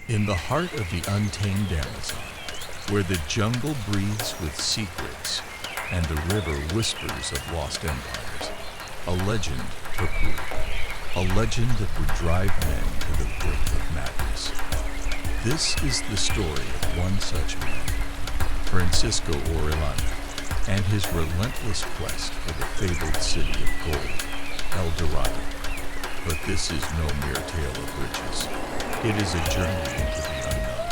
In the heart of the untamed Amazon, where the jungle breathes with secrets and the river whispers of lost empires, a legend took root. A legend that would drive men to the brink of madness. This is the story of one such man, Francisco Orellana, and his relentless quest for the fabled city of gold, El Dorado. But this is no mere tale of riches. It is a journey into the unknown,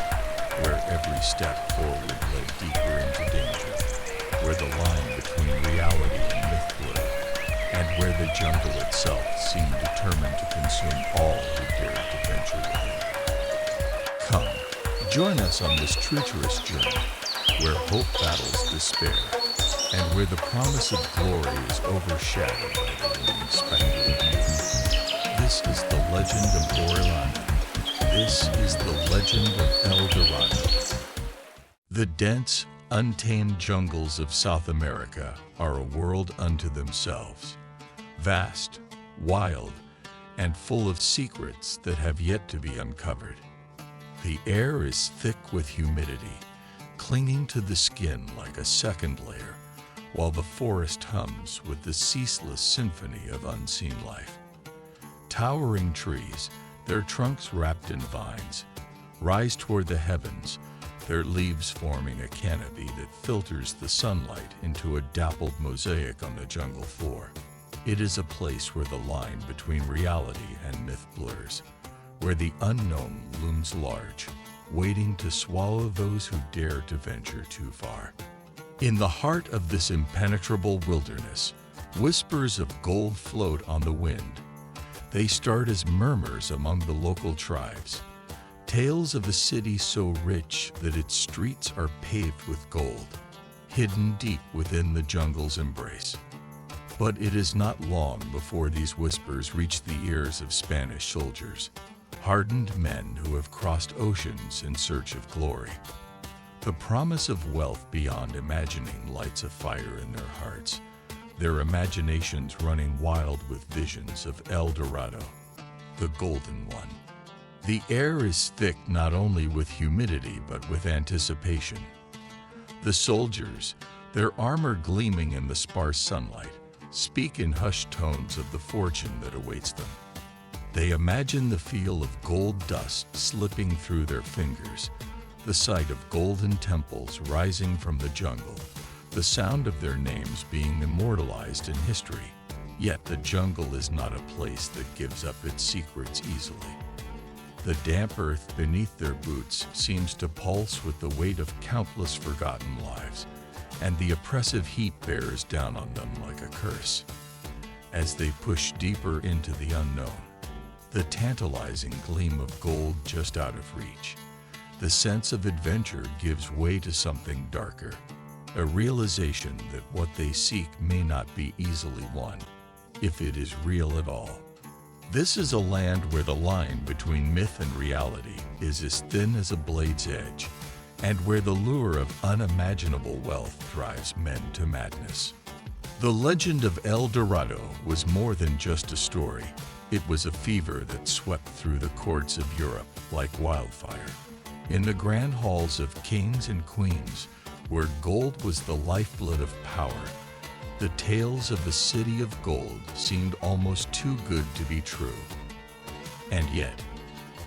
where every step forward led deeper into danger, where the line between reality and myth blurred, and where the jungle itself seemed determined to consume all who dared to venture within. Come, join us on this treacherous journey, where hope battles despair, and where the promise of glory is overshadowed by the looming specter of youth. This is the legend of Orellana. This is the legend of El Dorado. The dense, untamed jungles of South America are a world unto themselves. Vast, wild, and full of secrets that have yet to be uncovered. The air is thick with humidity, clinging to the skin like a second layer, while the forest hums with the ceaseless symphony of unseen life. Towering trees, their trunks wrapped in vines, rise toward the heavens, their leaves forming a canopy that filters the sunlight into a dappled mosaic on the jungle floor. It is a place where the line between reality and myth blurs, where the unknown looms large, waiting to swallow those who dare to venture too far. In the heart of this impenetrable wilderness, whispers of gold float on the wind. They start as murmurs among the local tribes, tales of a city so rich that its streets are paved with gold, hidden deep within the jungle's embrace. But it is not long before these whispers reach the ears of Spanish soldiers, hardened men who have crossed oceans in search of glory. The promise of wealth beyond imagining lights a fire in their hearts, their imaginations running wild with visions of El Dorado, the Golden One. The air is thick not only with humidity but with anticipation. The soldiers, their armor gleaming in the sparse sunlight, speak in hushed tones of the fortune that awaits them. They imagine the feel of gold dust slipping through their fingers, the sight of golden temples rising from the jungle, the sound of their names being immortalized in history. Yet the jungle is not a place that gives up its secrets easily. The damp earth beneath their boots seems to pulse with the weight of countless forgotten lives, and the oppressive heat bears down on them like a curse. As they push deeper into the unknown, the tantalizing gleam of gold just out of reach, the sense of adventure gives way to something darker, a realization that what they seek may not be easily won, if it is real at all. This is a land where the line between myth and reality is as thin as a blade's edge, and where the lure of unimaginable wealth drives men to madness. The legend of El Dorado was more than just a story. It was a fever that swept through the courts of Europe like wildfire. In the grand halls of kings and queens, where gold was the lifeblood of power, the tales of the city of gold seemed almost too good to be true, and yet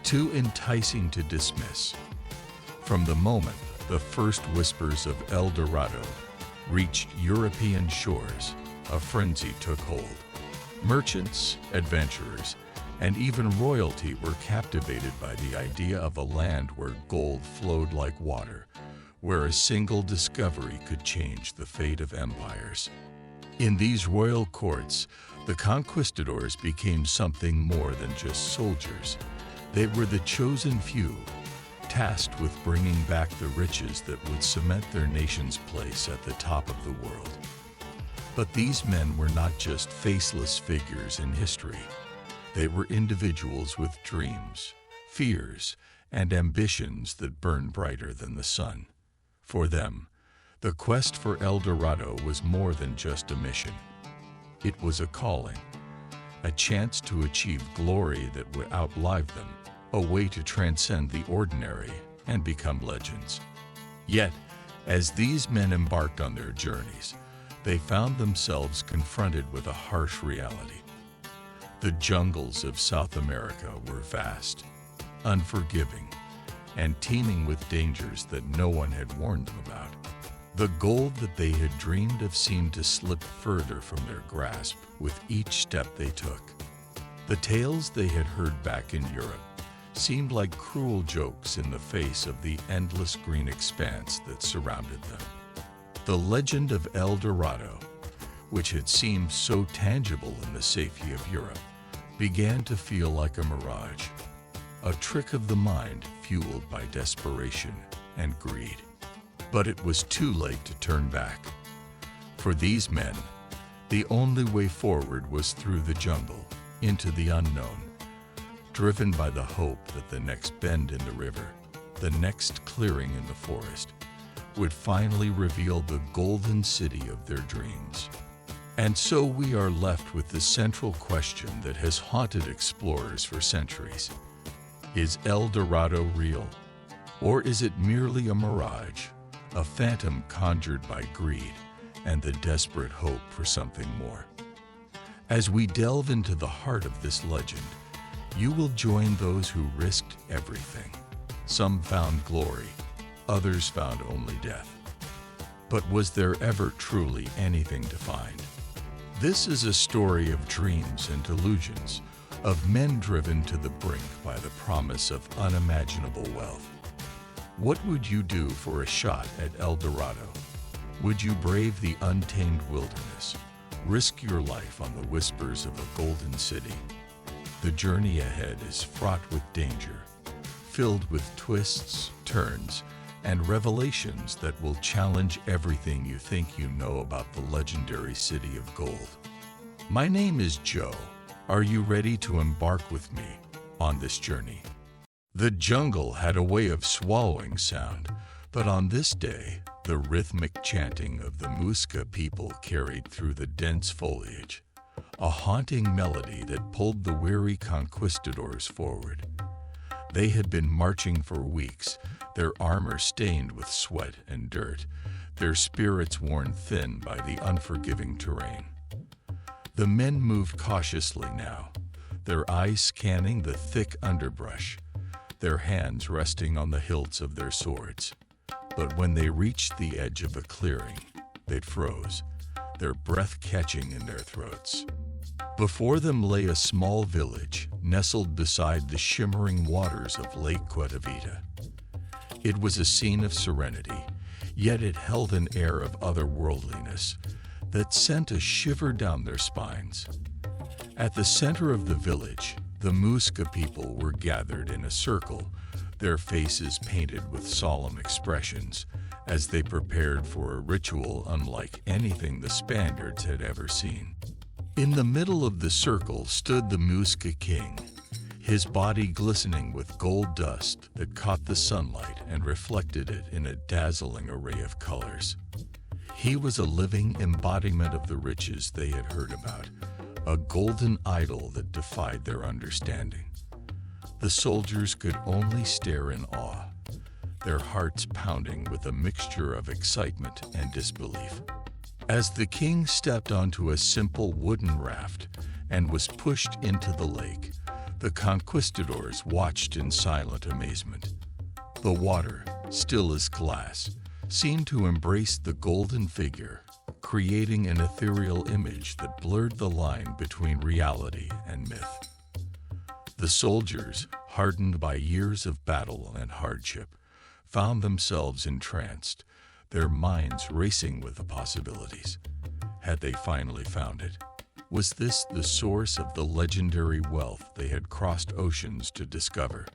too enticing to dismiss. From the moment the first whispers of El Dorado reached European shores, a frenzy took hold. Merchants, adventurers, and even royalty were captivated by the idea of a land where gold flowed like water, where a single discovery could change the fate of empires. In these royal courts, the conquistadors became something more than just soldiers. They were the chosen few, tasked with bringing back the riches that would cement their nation's place at the top of the world. But these men were not just faceless figures in history. They were individuals with dreams, fears, and ambitions that burned brighter than the sun. For them, the quest for El Dorado was more than just a mission. It was a calling, a chance to achieve glory that would outlive them, a way to transcend the ordinary and become legends. Yet, as these men embarked on their journeys, they found themselves confronted with a harsh reality. The jungles of South America were vast, unforgiving, and teeming with dangers that no one had warned them about. The gold that they had dreamed of seemed to slip further from their grasp with each step they took. The tales they had heard back in Europe seemed like cruel jokes in the face of the endless green expanse that surrounded them. The legend of El Dorado, which had seemed so tangible in the safety of Europe, began to feel like a mirage, a trick of the mind fueled by desperation and greed. But it was too late to turn back. For these men, the only way forward was through the jungle, into the unknown, driven by the hope that the next bend in the river, the next clearing in the forest, would finally reveal the golden city of their dreams. And so we are left with the central question that has haunted explorers for centuries. Is El Dorado real? Or is it merely a mirage, a phantom conjured by greed and the desperate hope for something more? As we delve into the heart of this legend, you will join those who risked everything. Some found glory, others found only death. But was there ever truly anything to find? This is a story of dreams and delusions, of men driven to the brink by the promise of unimaginable wealth. What would you do for a shot at El Dorado? Would you brave the untamed wilderness, risk your life on the whispers of a golden city? The journey ahead is fraught with danger, filled with twists, turns, and revelations that will challenge everything you think you know about the legendary city of gold. My name is Joe. Are you ready to embark with me on this journey? The jungle had a way of swallowing sound, but on this day, the rhythmic chanting of the Muisca people carried through the dense foliage, a haunting melody that pulled the weary conquistadors forward. They had been marching for weeks, their armor stained with sweat and dirt, their spirits worn thin by the unforgiving terrain. The men moved cautiously now, their eyes scanning the thick underbrush, their hands resting on the hilts of their swords. But when they reached the edge of a clearing, they froze, their breath catching in their throats. Before them lay a small village nestled beside the shimmering waters of Lake Cuatavita. It was a scene of serenity, yet it held an air of otherworldliness that sent a shiver down their spines. At the center of the village, the Muisca people were gathered in a circle, their faces painted with solemn expressions as they prepared for a ritual unlike anything the Spaniards had ever seen. In the middle of the circle stood the Muisca king, his body glistening with gold dust that caught the sunlight and reflected it in a dazzling array of colors. He was a living embodiment of the riches they had heard about, a golden idol that defied their understanding. The soldiers could only stare in awe, their hearts pounding with a mixture of excitement and disbelief. As the king stepped onto a simple wooden raft and was pushed into the lake, the conquistadors watched in silent amazement. The water, still as glass, seemed to embrace the golden figure, creating an ethereal image that blurred the line between reality and myth. The soldiers, hardened by years of battle and hardship, found themselves entranced, their minds racing with the possibilities. Had they finally found it? Was this the source of the legendary wealth they had crossed oceans to discover?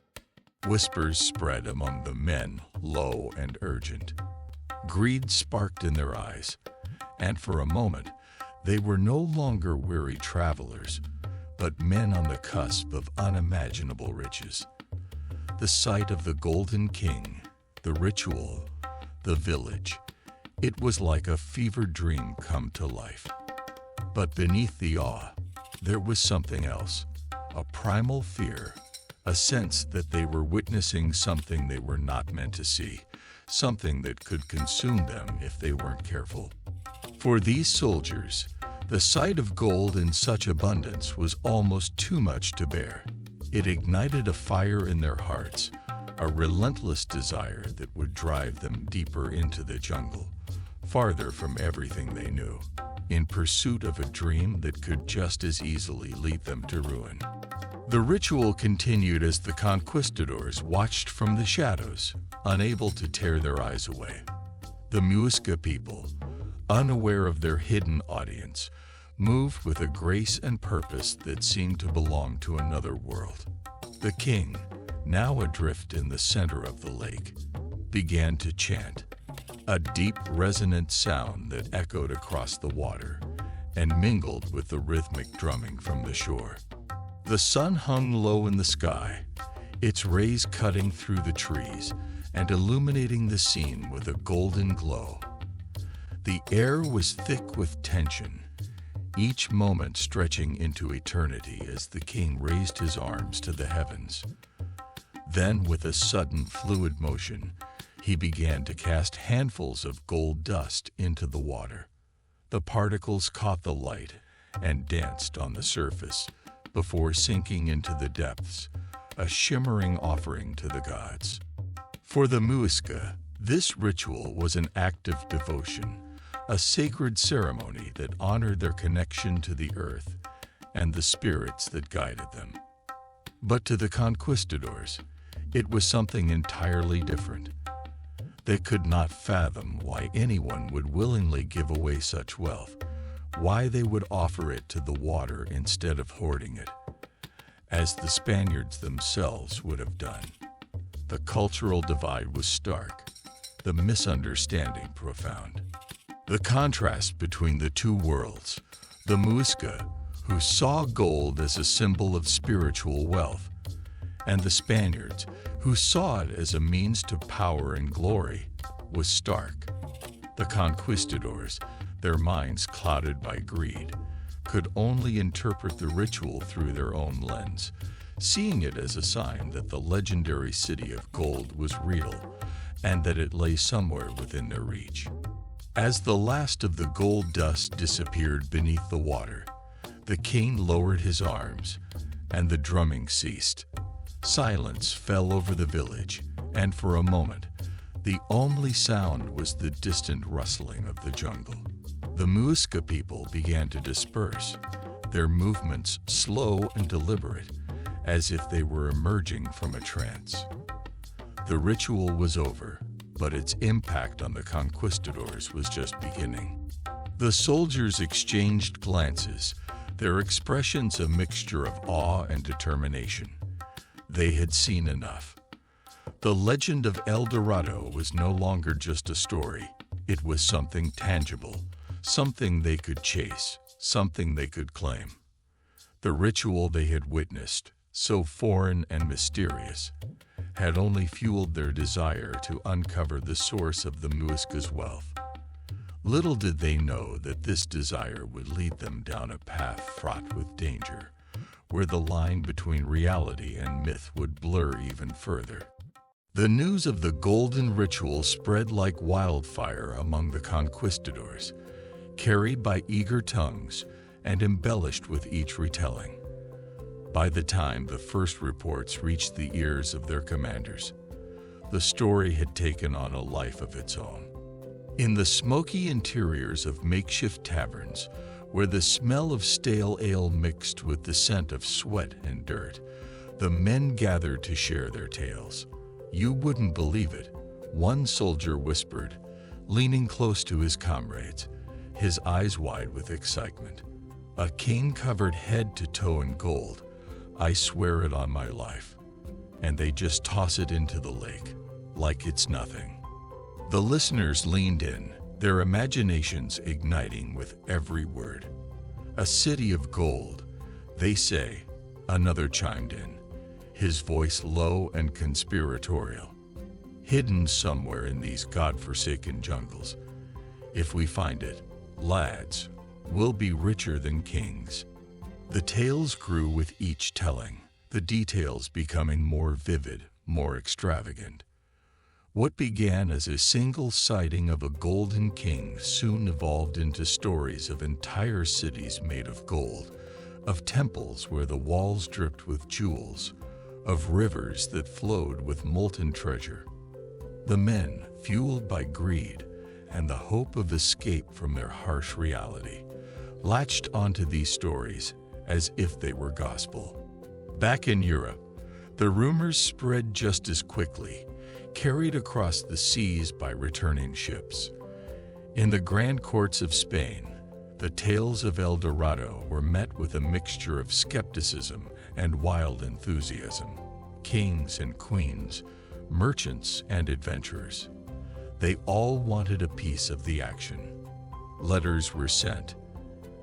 Whispers spread among the men, low and urgent. Greed sparked in their eyes, and for a moment, they were no longer weary travelers, but men on the cusp of unimaginable riches. The sight of the Golden King, the ritual, the village, it was like a fevered dream come to life. But beneath the awe, there was something else, a primal fear, a sense that they were witnessing something they were not meant to see, something that could consume them if they weren't careful. For these soldiers, the sight of gold in such abundance was almost too much to bear. It ignited a fire in their hearts, a relentless desire that would drive them deeper into the jungle, farther from everything they knew, in pursuit of a dream that could just as easily lead them to ruin. The ritual continued as the conquistadors watched from the shadows, unable to tear their eyes away. The Muisca people, unaware of their hidden audience, moved with a grace and purpose that seemed to belong to another world. The king, now adrift in the center of the lake, began to chant, a deep, resonant sound that echoed across the water and mingled with the rhythmic drumming from the shore. The sun hung low in the sky, its rays cutting through the trees and illuminating the scene with a golden glow. The air was thick with tension, each moment stretching into eternity as the king raised his arms to the heavens. Then, with a sudden fluid motion, he began to cast handfuls of gold dust into the water. The particles caught the light and danced on the surface before sinking into the depths, a shimmering offering to the gods. For the Muisca, this ritual was an act of devotion, a sacred ceremony that honored their connection to the earth and the spirits that guided them. But to the conquistadors, it was something entirely different. They could not fathom why anyone would willingly give away such wealth, why they would offer it to the water instead of hoarding it, as the Spaniards themselves would have done. The cultural divide was stark, the misunderstanding profound. The contrast between the two worlds, the Muisca, who saw gold as a symbol of spiritual wealth, and the Spaniards, who saw it as a means to power and glory, was stark. The conquistadors, their minds clouded by greed, could only interpret the ritual through their own lens, seeing it as a sign that the legendary city of gold was real and that it lay somewhere within their reach. As the last of the gold dust disappeared beneath the water, the king lowered his arms, and the drumming ceased. Silence fell over the village, and for a moment, the only sound was the distant rustling of the jungle. The Muisca people began to disperse, their movements slow and deliberate, as if they were emerging from a trance. The ritual was over, but its impact on the conquistadors was just beginning. The soldiers exchanged glances, their expressions a mixture of awe and determination. They had seen enough. The legend of El Dorado was no longer just a story. It was something tangible, something they could chase, something they could claim. The ritual they had witnessed, so foreign and mysterious, had only fueled their desire to uncover the source of the Muisca's wealth. Little did they know that this desire would lead them down a path fraught with danger, where the line between reality and myth would blur even further. The news of the golden ritual spread like wildfire among the conquistadors, carried by eager tongues and embellished with each retelling. By the time the first reports reached the ears of their commanders, the story had taken on a life of its own. In the smoky interiors of makeshift taverns, where the smell of stale ale mixed with the scent of sweat and dirt, the men gathered to share their tales. "You wouldn't believe it," one soldier whispered, leaning close to his comrades, his eyes wide with excitement. "A king covered head to toe in gold. I swear it on my life. And they just toss it into the lake, like it's nothing." The listeners leaned in, their imaginations igniting with every word. "A city of gold, they say," another chimed in, his voice low and conspiratorial. "Hidden somewhere in these god-forsaken jungles. If we find it, lads, we'll be richer than kings." The tales grew with each telling, the details becoming more vivid, more extravagant. What began as a single sighting of a golden king soon evolved into stories of entire cities made of gold, of temples where the walls dripped with jewels, of rivers that flowed with molten treasure. The men, fueled by greed and the hope of escape from their harsh reality, latched onto these stories as if they were gospel. Back in Europe, the rumors spread just as quickly, carried across the seas by returning ships. In the grand courts of Spain, the tales of El Dorado were met with a mixture of skepticism and wild enthusiasm. Kings and queens, merchants and adventurers, they all wanted a piece of the action. Letters were sent,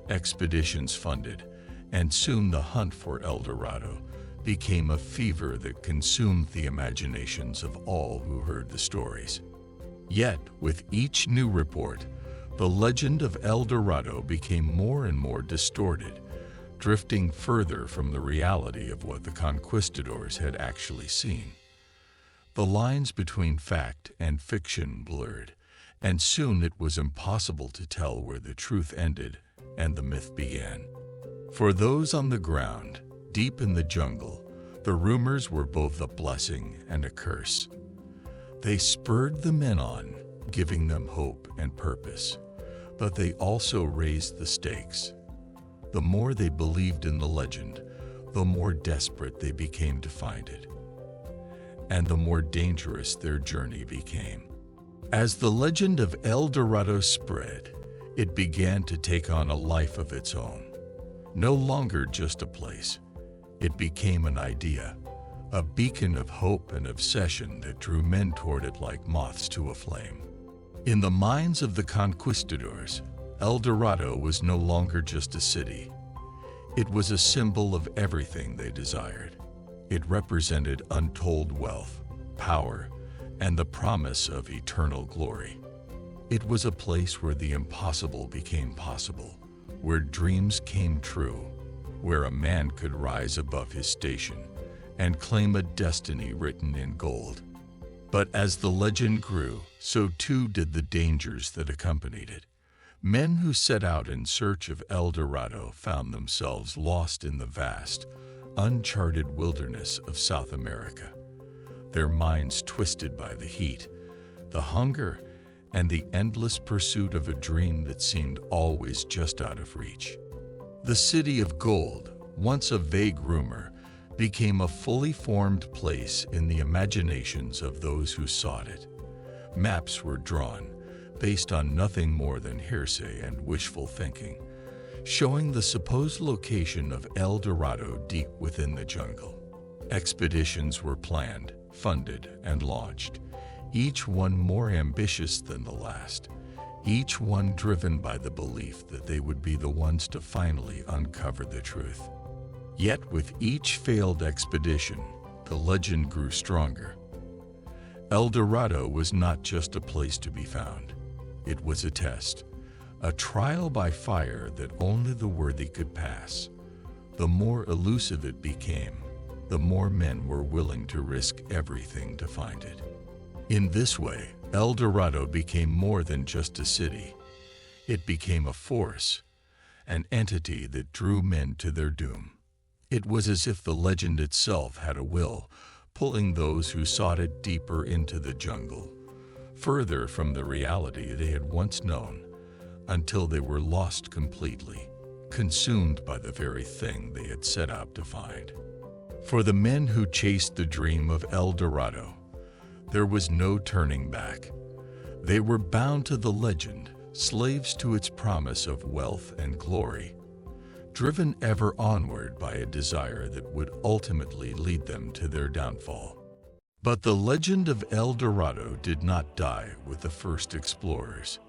expeditions funded, and soon the hunt for El Dorado became a fever that consumed the imaginations of all who heard the stories. Yet, with each new report, the legend of El Dorado became more and more distorted, drifting further from the reality of what the conquistadors had actually seen. The lines between fact and fiction blurred, and soon it was impossible to tell where the truth ended and the myth began. For those on the ground, deep in the jungle, the rumors were both a blessing and a curse. They spurred the men on, giving them hope and purpose, but they also raised the stakes. The more they believed in the legend, the more desperate they became to find it, and the more dangerous their journey became. As the legend of El Dorado spread, it began to take on a life of its own. No longer just a place, it became an idea, a beacon of hope and obsession that drew men toward it like moths to a flame. In the minds of the conquistadors, El Dorado was no longer just a city. It was a symbol of everything they desired. It represented untold wealth, power, and the promise of eternal glory. It was a place where the impossible became possible, where dreams came true, where a man could rise above his station and claim a destiny written in gold. But as the legend grew, so too did the dangers that accompanied it. Men who set out in search of El Dorado found themselves lost in the vast, uncharted wilderness of South America, their minds twisted by the heat, the hunger, and the endless pursuit of a dream that seemed always just out of reach. The City of Gold, once a vague rumor, became a fully formed place in the imaginations of those who sought it. Maps were drawn, based on nothing more than hearsay and wishful thinking, showing the supposed location of El Dorado deep within the jungle. Expeditions were planned, funded, and launched, each one more ambitious than the last, each one driven by the belief that they would be the ones to finally uncover the truth. Yet with each failed expedition, the legend grew stronger. El Dorado was not just a place to be found. It was a test, a trial by fire that only the worthy could pass. The more elusive it became, the more men were willing to risk everything to find it. In this way, El Dorado became more than just a city. It became a force, an entity that drew men to their doom. It was as if the legend itself had a will, pulling those who sought it deeper into the jungle, further from the reality they had once known, until they were lost completely, consumed by the very thing they had set out to find. For the men who chased the dream of El Dorado, there was no turning back. They were bound to the legend, slaves to its promise of wealth and glory, driven ever onward by a desire that would ultimately lead them to their downfall. But the legend of El Dorado did not die with the first explorers.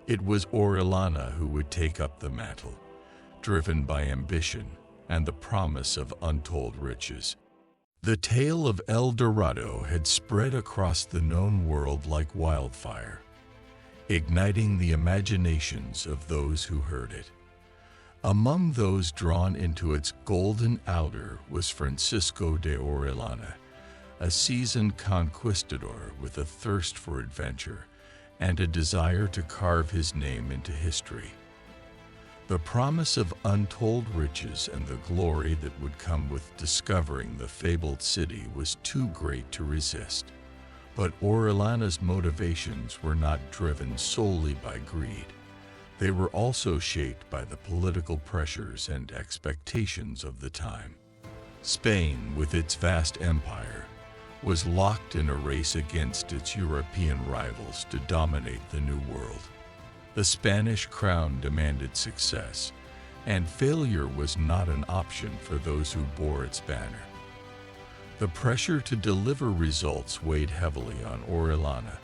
It was Orellana who would take up the mantle, driven by ambition and the promise of untold riches. The tale of El Dorado had spread across the known world like wildfire, igniting the imaginations of those who heard it. Among those drawn into its golden outer was Francisco de Orellana, a seasoned conquistador with a thirst for adventure and a desire to carve his name into history. The promise of untold riches and the glory that would come with discovering the fabled city was too great to resist. But Orellana's motivations were not driven solely by greed. They were also shaped by the political pressures and expectations of the time. Spain, with its vast empire, was locked in a race against its European rivals to dominate the New World. The Spanish crown demanded success, and failure was not an option for those who bore its banner. The pressure to deliver results weighed heavily on Orellana,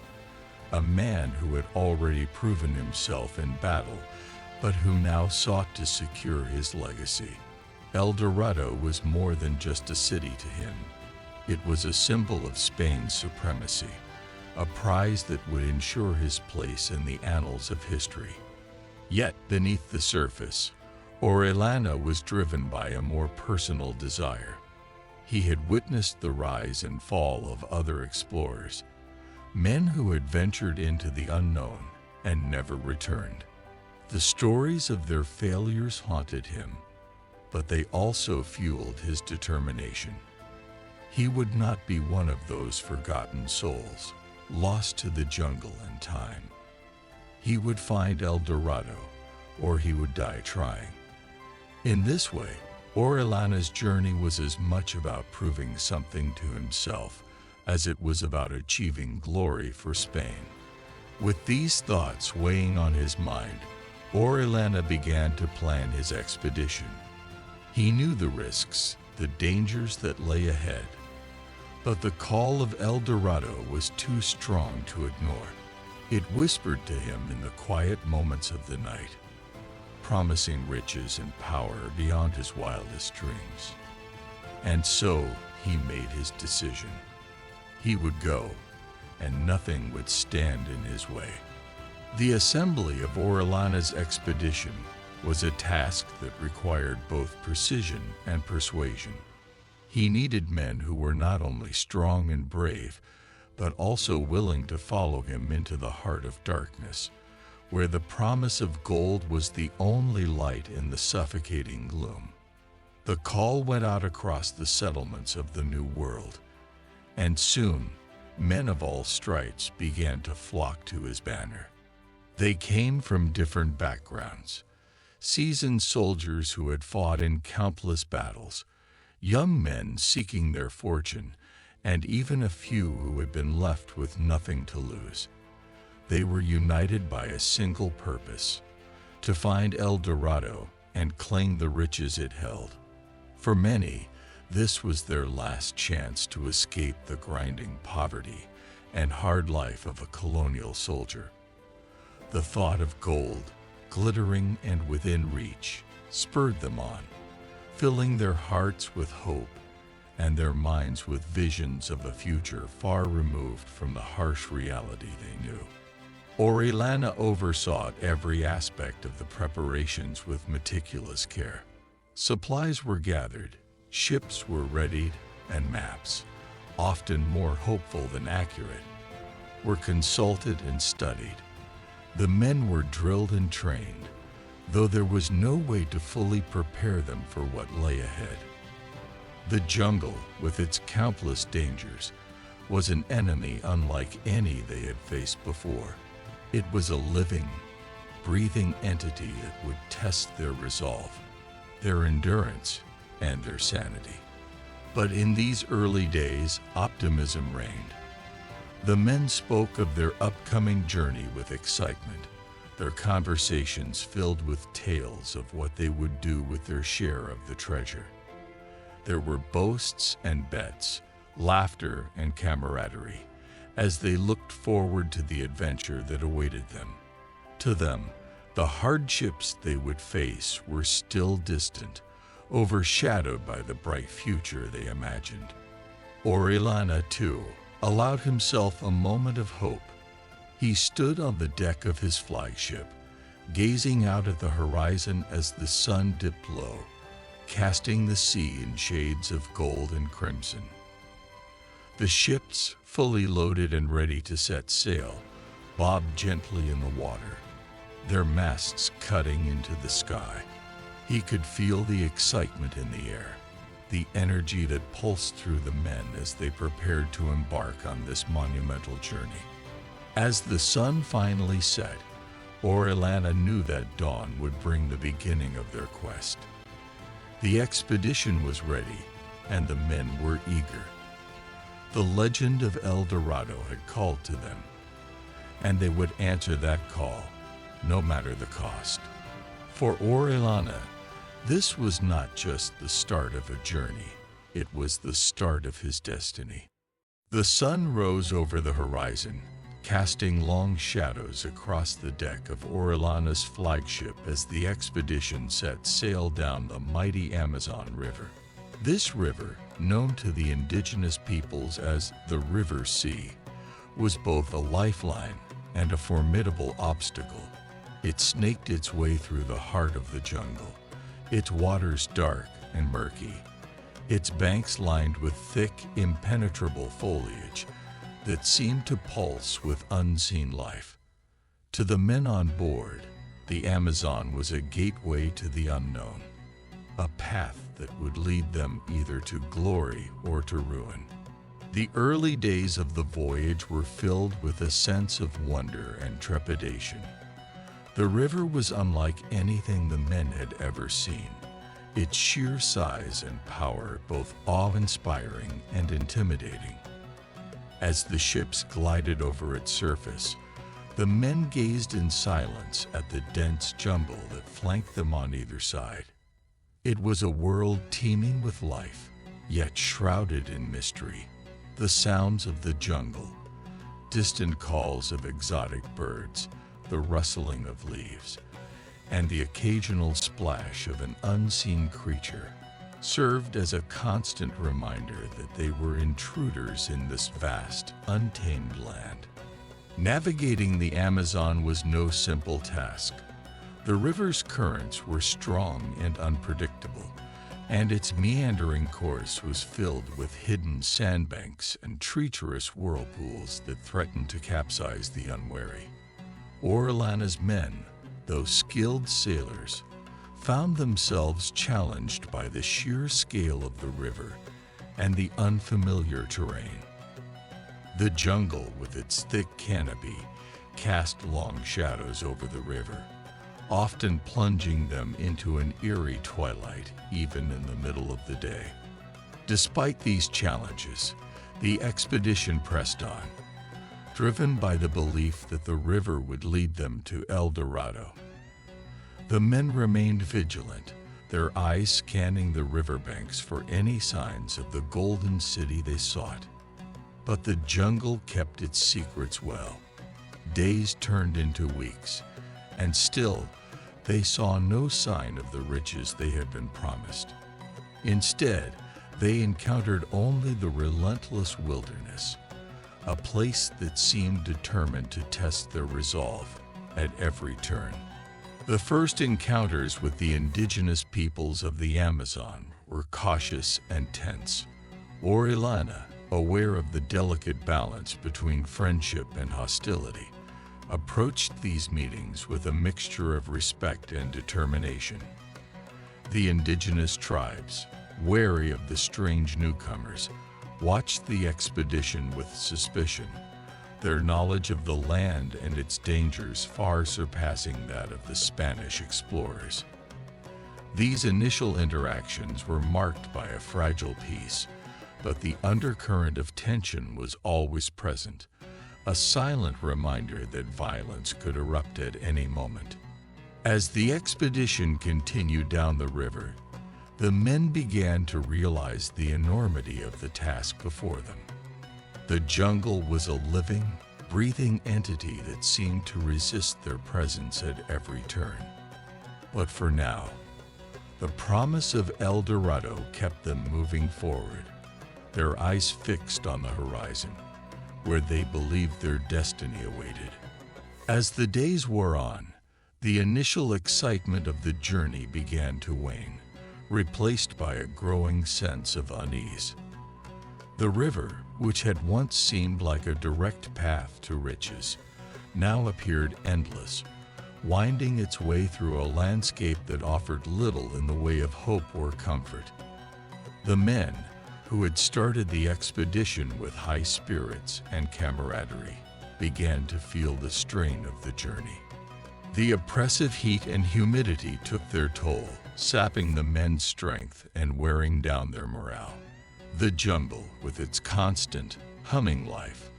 a man who had already proven himself in battle, but who now sought to secure his legacy. El Dorado was more than just a city to him. It was a symbol of Spain's supremacy, a prize that would ensure his place in the annals of history. Yet, beneath the surface, Orellana was driven by a more personal desire. He had witnessed the rise and fall of other explorers, men who had ventured into the unknown and never returned. The stories of their failures haunted him, but they also fueled his determination. He would not be one of those forgotten souls, lost to the jungle and time. He would find El Dorado, or he would die trying. In this way, Orellana's journey was as much about proving something to himself as it was about achieving glory for Spain. With these thoughts weighing on his mind, Orellana began to plan his expedition. He knew the risks, the dangers that lay ahead, but the call of El Dorado was too strong to ignore. It whispered to him in the quiet moments of the night, promising riches and power beyond his wildest dreams. And so he made his decision. He would go, and nothing would stand in his way. The assembly of Orellana's expedition was a task that required both precision and persuasion. He needed men who were not only strong and brave, but also willing to follow him into the heart of darkness, where the promise of gold was the only light in the suffocating gloom. The call went out across the settlements of the New World, and soon men of all stripes began to flock to his banner. They came from different backgrounds, seasoned soldiers who had fought in countless battles, young men seeking their fortune, and even a few who had been left with nothing to lose. They were united by a single purpose: to find El Dorado and claim the riches it held. For many, this was their last chance to escape the grinding poverty and hard life of a colonial soldier. The thought of gold, glittering and within reach, spurred them on, filling their hearts with hope and their minds with visions of a future far removed from the harsh reality they knew. Orellana oversaw every aspect of the preparations with meticulous care. Supplies were gathered, ships were readied, and maps, often more hopeful than accurate, were consulted and studied. The men were drilled and trained, though there was no way to fully prepare them for what lay ahead. The jungle, with its countless dangers, was an enemy unlike any they had faced before. It was a living, breathing entity that would test their resolve, their endurance, and their sanity. But in these early days, optimism reigned. The men spoke of their upcoming journey with excitement, their conversations filled with tales of what they would do with their share of the treasure. There were boasts and bets, laughter and camaraderie, as they looked forward to the adventure that awaited them. To them, the hardships they would face were still distant, overshadowed by the bright future they imagined. Orellana, too, allowed himself a moment of hope. He stood on the deck of his flagship, gazing out at the horizon as the sun dipped low, casting the sea in shades of gold and crimson. The ships, fully loaded and ready to set sail, bobbed gently in the water, their masts cutting into the sky. He could feel the excitement in the air, the energy that pulsed through the men as they prepared to embark on this monumental journey. As the sun finally set, Orellana knew that dawn would bring the beginning of their quest. The expedition was ready, and the men were eager. The legend of El Dorado had called to them, and they would answer that call, no matter the cost. For Orellana, this was not just the start of a journey, it was the start of his destiny. The sun rose over the horizon, casting long shadows across the deck of Orellana's flagship as the expedition set sail down the mighty Amazon River. This river, known to the indigenous peoples as the River Sea, was both a lifeline and a formidable obstacle. It snaked its way through the heart of the jungle, its waters dark and murky, its banks lined with thick, impenetrable foliage that seemed to pulse with unseen life. To the men on board, the Amazon was a gateway to the unknown, a path that would lead them either to glory or to ruin. The early days of the voyage were filled with a sense of wonder and trepidation. The river was unlike anything the men had ever seen, its sheer size and power both awe-inspiring and intimidating. As the ships glided over its surface, the men gazed in silence at the dense jumble that flanked them on either side. It was a world teeming with life, yet shrouded in mystery. The sounds of the jungle, distant calls of exotic birds, the rustling of leaves, and the occasional splash of an unseen creature served as a constant reminder that they were intruders in this vast, untamed land. Navigating the Amazon was no simple task. The river's currents were strong and unpredictable, and its meandering course was filled with hidden sandbanks and treacherous whirlpools that threatened to capsize the unwary. Orellana's men, though skilled sailors, found themselves challenged by the sheer scale of the river and the unfamiliar terrain. The jungle, with its thick canopy, cast long shadows over the river, often plunging them into an eerie twilight even in the middle of the day. Despite these challenges, the expedition pressed on, driven by the belief that the river would lead them to El Dorado. The men remained vigilant, their eyes scanning the riverbanks for any signs of the golden city they sought. But the jungle kept its secrets well. Days turned into weeks, and still they saw no sign of the riches they had been promised. Instead, they encountered only the relentless wilderness, a place that seemed determined to test their resolve at every turn. The first encounters with the indigenous peoples of the Amazon were cautious and tense. Orellana, aware of the delicate balance between friendship and hostility, approached these meetings with a mixture of respect and determination. The indigenous tribes, wary of the strange newcomers, watched the expedition with suspicion, their knowledge of the land and its dangers far surpassing that of the Spanish explorers. These initial interactions were marked by a fragile peace, but the undercurrent of tension was always present, a silent reminder that violence could erupt at any moment. As the expedition continued down the river, the men began to realize the enormity of the task before them. The jungle was a living, breathing entity that seemed to resist their presence at every turn. But for now, the promise of El Dorado kept them moving forward, their eyes fixed on the horizon, where they believed their destiny awaited. As the days wore on, The initial excitement of the journey began to wane, replaced by a growing sense of unease. The river, which had once seemed like a direct path to riches, now appeared endless, winding its way through a landscape that offered little in the way of hope or comfort. The men, who had started the expedition with high spirits and camaraderie, began to feel the strain of the journey. The oppressive heat and humidity took their toll, sapping the men's strength and wearing down their morale. The jungle, with its constant, humming life,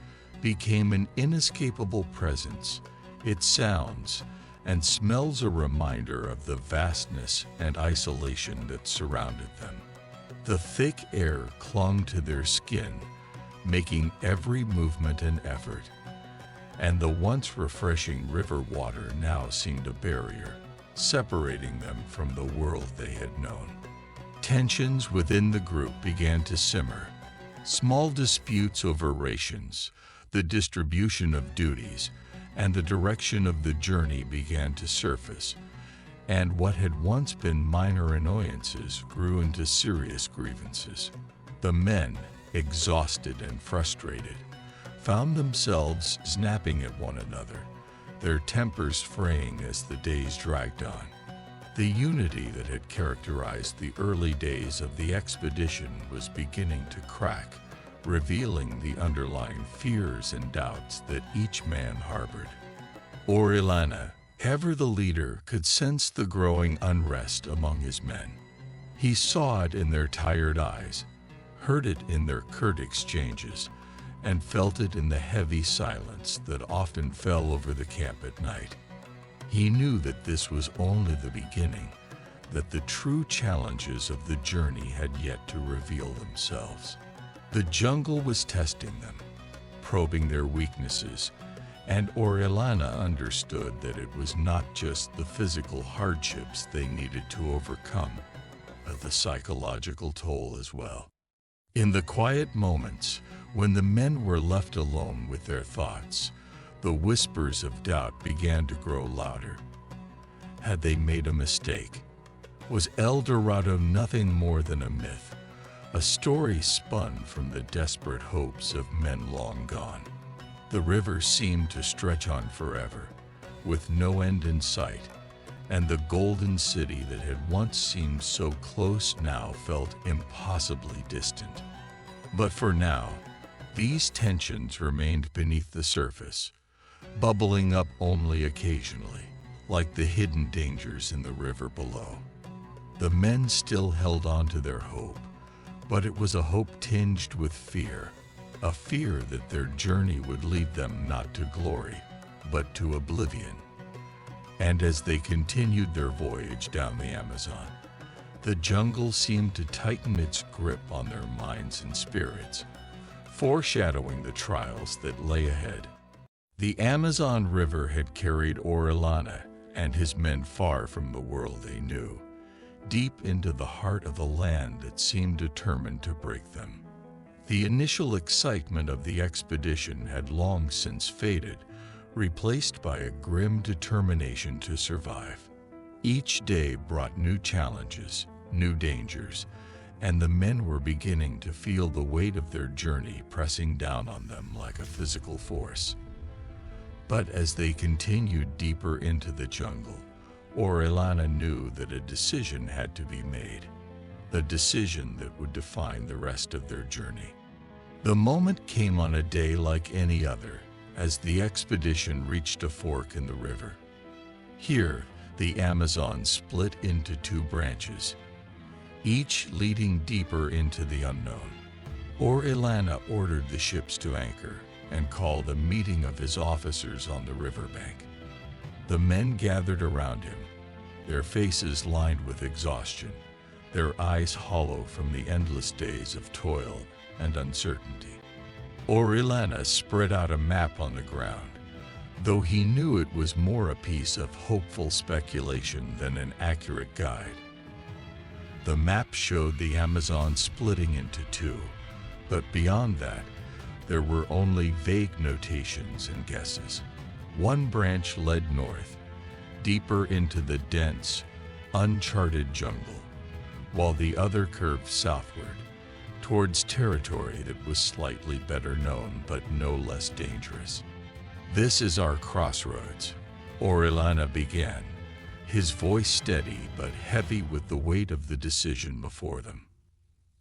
became an inescapable presence, its sounds and smells a reminder of the vastness and isolation that surrounded them. The thick air clung to their skin, making every movement an effort, and the once refreshing river water now seemed a barrier, separating them from the world they had known. Tensions within the group began to simmer. Small disputes over rations, the distribution of duties, and the direction of the journey began to surface, and what had once been minor annoyances grew into serious grievances. The men, exhausted and frustrated, found themselves snapping at one another, their tempers fraying as the days dragged on. The unity that had characterized the early days of the expedition was beginning to crack, revealing the underlying fears and doubts that each man harbored. Orellana, ever the leader, could sense the growing unrest among his men. He saw it in their tired eyes, heard it in their curt exchanges, and felt it in the heavy silence that often fell over the camp at night. He knew that this was only the beginning, that the true challenges of the journey had yet to reveal themselves. The jungle was testing them, probing their weaknesses, and Orellana understood that it was not just the physical hardships they needed to overcome, but the psychological toll as well. In the quiet moments, when the men were left alone with their thoughts, the whispers of doubt began to grow louder. Had they made a mistake? Was El Dorado nothing more than a myth, a story spun from the desperate hopes of men long gone? The river seemed to stretch on forever, with no end in sight, and the golden city that had once seemed so close now felt impossibly distant. But for now, these tensions remained beneath the surface, bubbling up only occasionally, like the hidden dangers in the river below. The men still held on to their hope, but it was a hope tinged with fear, a fear that their journey would lead them not to glory, but to oblivion. And as they continued their voyage down the Amazon, the jungle seemed to tighten its grip on their minds and spirits, foreshadowing the trials that lay ahead. The Amazon River had carried Orellana and his men far from the world they knew, deep into the heart of a land that seemed determined to break them. The initial excitement of the expedition had long since faded, replaced by a grim determination to survive. Each day brought new challenges, new dangers, and the men were beginning to feel the weight of their journey pressing down on them like a physical force. But as they continued deeper into the jungle, Orellana knew that a decision had to be made, the decision that would define the rest of their journey. The moment came on a day like any other, as the expedition reached a fork in the river. Here, the Amazon split into two branches, each leading deeper into the unknown. Orellana ordered the ships to anchor and called a meeting of his officers on the riverbank. The men gathered around him, their faces lined with exhaustion, their eyes hollow from the endless days of toil and uncertainty. Orellana spread out a map on the ground, though he knew it was more a piece of hopeful speculation than an accurate guide. The map showed the Amazon splitting into two, but beyond that, there were only vague notations and guesses. One branch led north, deeper into the dense, uncharted jungle, while the other curved southward, towards territory that was slightly better known but no less dangerous. "This is our crossroads," Orellana began, his voice steady but heavy with the weight of the decision before them.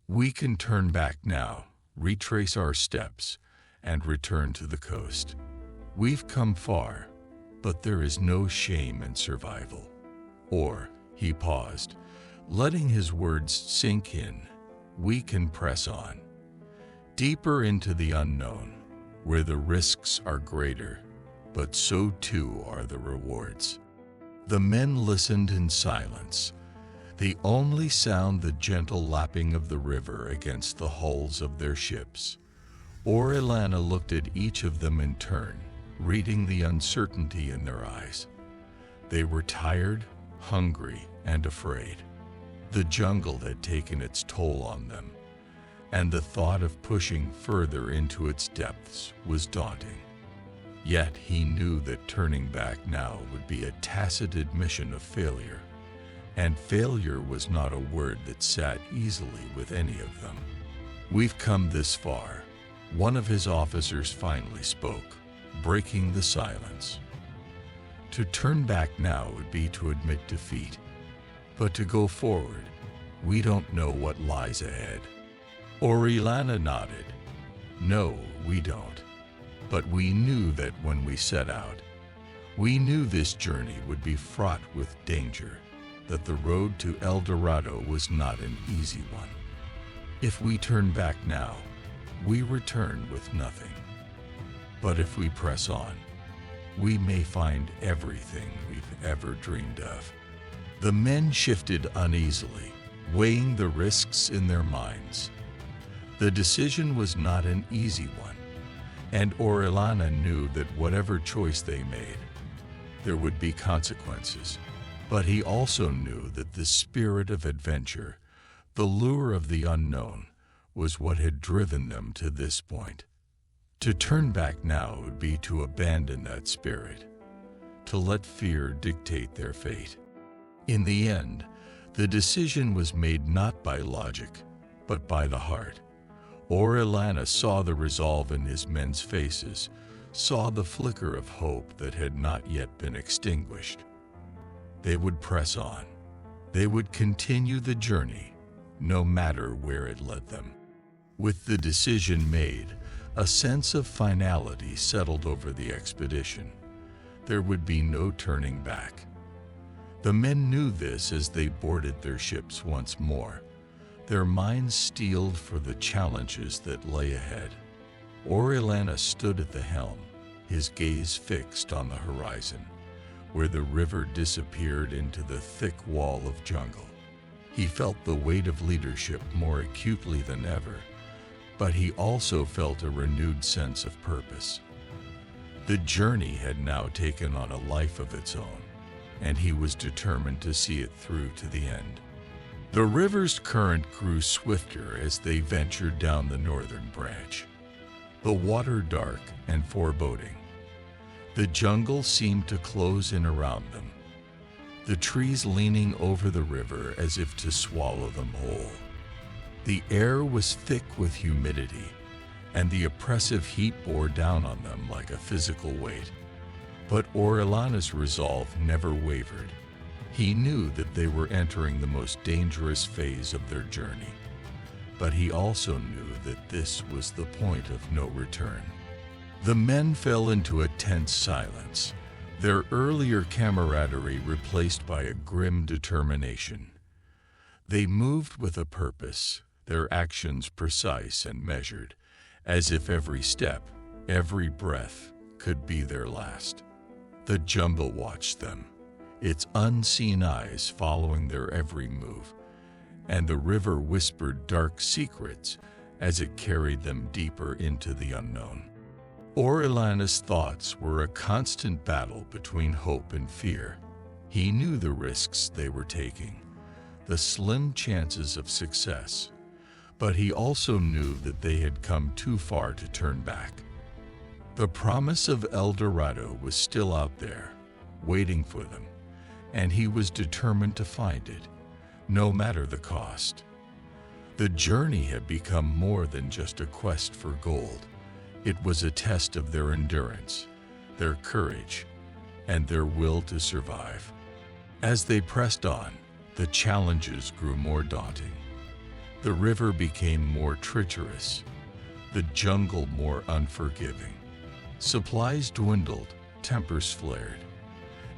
"We can turn back now, retrace our steps, and return to the coast. We've come far, but there is no shame in survival." Or, he paused, letting his words sink in, "we can press on, deeper into the unknown, where the risks are greater, but so too are the rewards." The men listened in silence, the only sound the gentle lapping of the river against the hulls of their ships. Orellana looked at each of them in turn, reading the uncertainty in their eyes. They were tired, hungry, and afraid. The jungle had taken its toll on them, and the thought of pushing further into its depths was daunting. Yet he knew that turning back now would be a tacit admission of failure, and failure was not a word that sat easily with any of them. "We've come this far," one of his officers finally spoke, breaking the silence. "To turn back now would be to admit defeat, but to go forward, we don't know what lies ahead." Orellana nodded. "No, we don't. But we knew that when we set out. We knew this journey would be fraught with danger, that the road to El Dorado was not an easy one. If we turn back now, we return with nothing. But if we press on, we may find everything we've ever dreamed of." The men shifted uneasily, weighing the risks in their minds. The decision was not an easy one, and Orellana knew that whatever choice they made, there would be consequences. But he also knew that the spirit of adventure, the lure of the unknown, was what had driven them to this point. To turn back now would be to abandon that spirit, to let fear dictate their fate. In the end, the decision was made not by logic, but by the heart. Orellana saw the resolve in his men's faces, saw the flicker of hope that had not yet been extinguished. They would press on. They would continue the journey, no matter where it led them. With the decision made, a sense of finality settled over the expedition. There would be no turning back. The men knew this as they boarded their ships once more, their minds steeled for the challenges that lay ahead. Orellana stood at the helm, his gaze fixed on the horizon, where the river disappeared into the thick wall of jungle. He felt the weight of leadership more acutely than ever, but he also felt a renewed sense of purpose. The journey had now taken on a life of its own, and he was determined to see it through to the end. The river's current grew swifter as they ventured down the northern branch, the water dark and foreboding. The jungle seemed to close in around them, the trees leaning over the river as if to swallow them whole. The air was thick with humidity, and the oppressive heat bore down on them like a physical weight. But Orellana's resolve never wavered. He knew that they were entering the most dangerous phase of their journey, but he also knew that this was the point of no return. The men fell into a tense silence, their earlier camaraderie replaced by a grim determination. They moved with a purpose, their actions precise and measured, as if every step, every breath, could be their last. The jungle watched them, its unseen eyes following their every move, and the river whispered dark secrets as it carried them deeper into the unknown. Orellana's thoughts were a constant battle between hope and fear. He knew the risks they were taking, the slim chances of success, but he also knew that they had come too far to turn back. The promise of El Dorado was still out there, waiting for them, and he was determined to find it, no matter the cost. The journey had become more than just a quest for gold. It was a test of their endurance, their courage, and their will to survive. As they pressed on, the challenges grew more daunting. The river became more treacherous, the jungle more unforgiving. Supplies dwindled, tempers flared,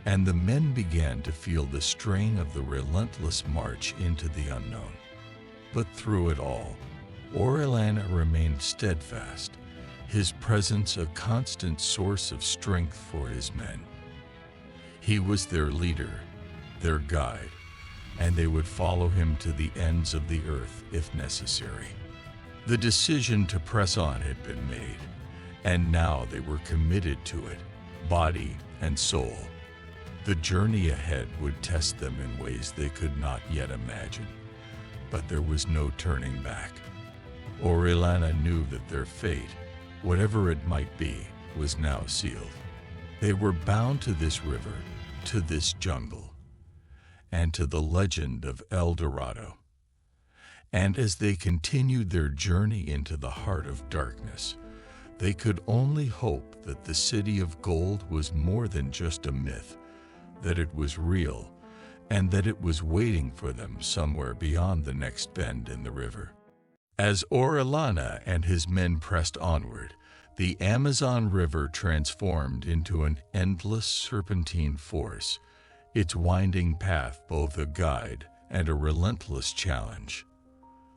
and the men began to feel the strain of the relentless march into the unknown. But through it all, Orellana remained steadfast, his presence a constant source of strength for his men. He was their leader, their guide, and they would follow him to the ends of the earth if necessary. The decision to press on had been made, and now they were committed to it, body and soul. The journey ahead would test them in ways they could not yet imagine, but there was no turning back. Orellana knew that their fate, whatever it might be, was now sealed. They were bound to this river, to this jungle, and to the legend of El Dorado. And as they continued their journey into the heart of darkness, they could only hope that the city of gold was more than just a myth, that it was real, and that it was waiting for them somewhere beyond the next bend in the river. As Orellana and his men pressed onward, the Amazon River transformed into an endless serpentine force, its winding path both a guide and a relentless challenge.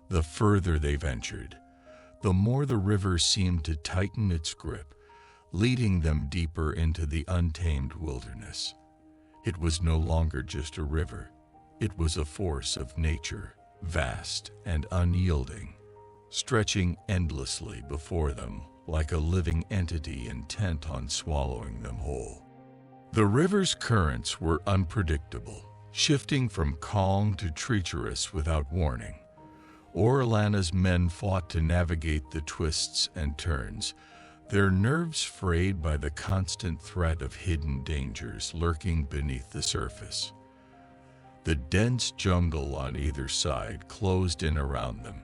The further they ventured, the more the river seemed to tighten its grip, leading them deeper into the untamed wilderness. It was no longer just a river. It was a force of nature, vast and unyielding, stretching endlessly before them like a living entity intent on swallowing them whole. The river's currents were unpredictable, shifting from calm to treacherous without warning. Orellana's men fought to navigate the twists and turns, their nerves frayed by the constant threat of hidden dangers lurking beneath the surface. The dense jungle on either side closed in around them,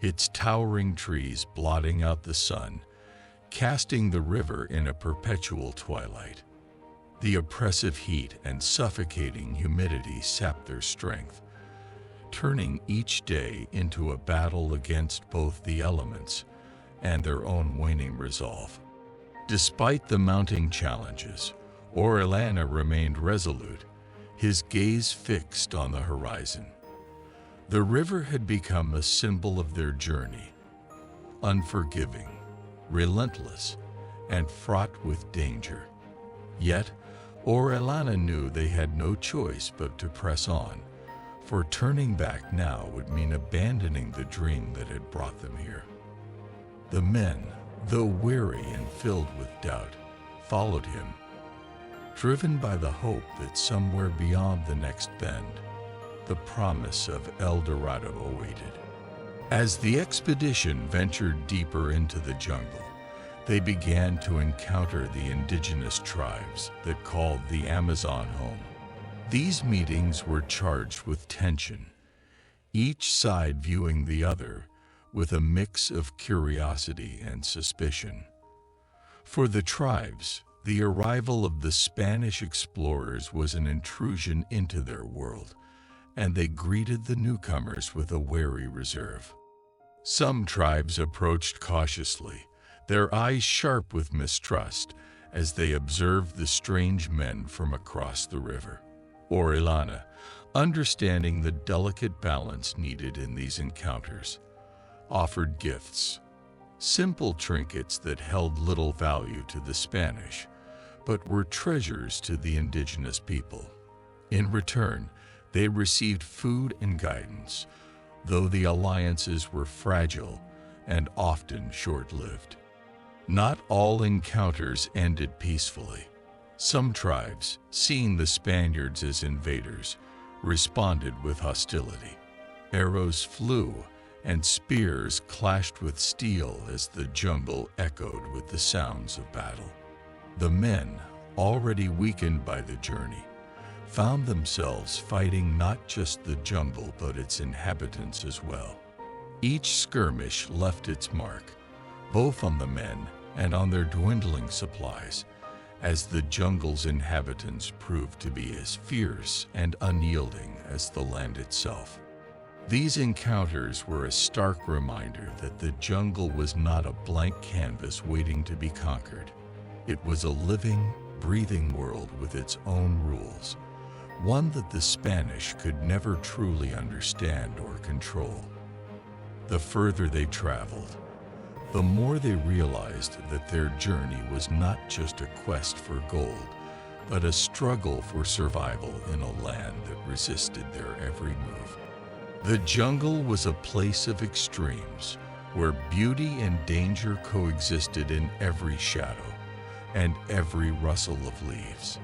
its towering trees blotting out the sun, casting the river in a perpetual twilight. The oppressive heat and suffocating humidity sapped their strength, turning each day into a battle against both the elements and their own waning resolve. Despite the mounting challenges, Orellana remained resolute, his gaze fixed on the horizon. The river had become a symbol of their journey, unforgiving, relentless, and fraught with danger. Yet, Orellana knew they had no choice but to press on, for turning back now would mean abandoning the dream that had brought them here. The men, though weary and filled with doubt, followed him, driven by the hope that somewhere beyond the next bend, the promise of El Dorado awaited. As the expedition ventured deeper into the jungle, they began to encounter the indigenous tribes that called the Amazon home. These meetings were charged with tension, each side viewing the other with a mix of curiosity and suspicion. For the tribes, the arrival of the Spanish explorers was an intrusion into their world, and they greeted the newcomers with a wary reserve. Some tribes approached cautiously, their eyes sharp with mistrust as they observed the strange men from across the river. Orellana, understanding the delicate balance needed in these encounters, offered gifts, simple trinkets that held little value to the Spanish, but were treasures to the indigenous people. In return, they received food and guidance, though the alliances were fragile and often short-lived. Not all encounters ended peacefully. Some tribes, seeing the Spaniards as invaders, responded with hostility. Arrows flew, and spears clashed with steel as the jungle echoed with the sounds of battle. The men, already weakened by the journey, found themselves fighting not just the jungle but its inhabitants as well. Each skirmish left its mark, both on the men and on their dwindling supplies, as the jungle's inhabitants proved to be as fierce and unyielding as the land itself. These encounters were a stark reminder that the jungle was not a blank canvas waiting to be conquered. It was a living, breathing world with its own rules, one that the Spanish could never truly understand or control. The further they traveled, the more they realized that their journey was not just a quest for gold, but a struggle for survival in a land that resisted their every move. The jungle was a place of extremes, where beauty and danger coexisted in every shadow and every rustle of leaves.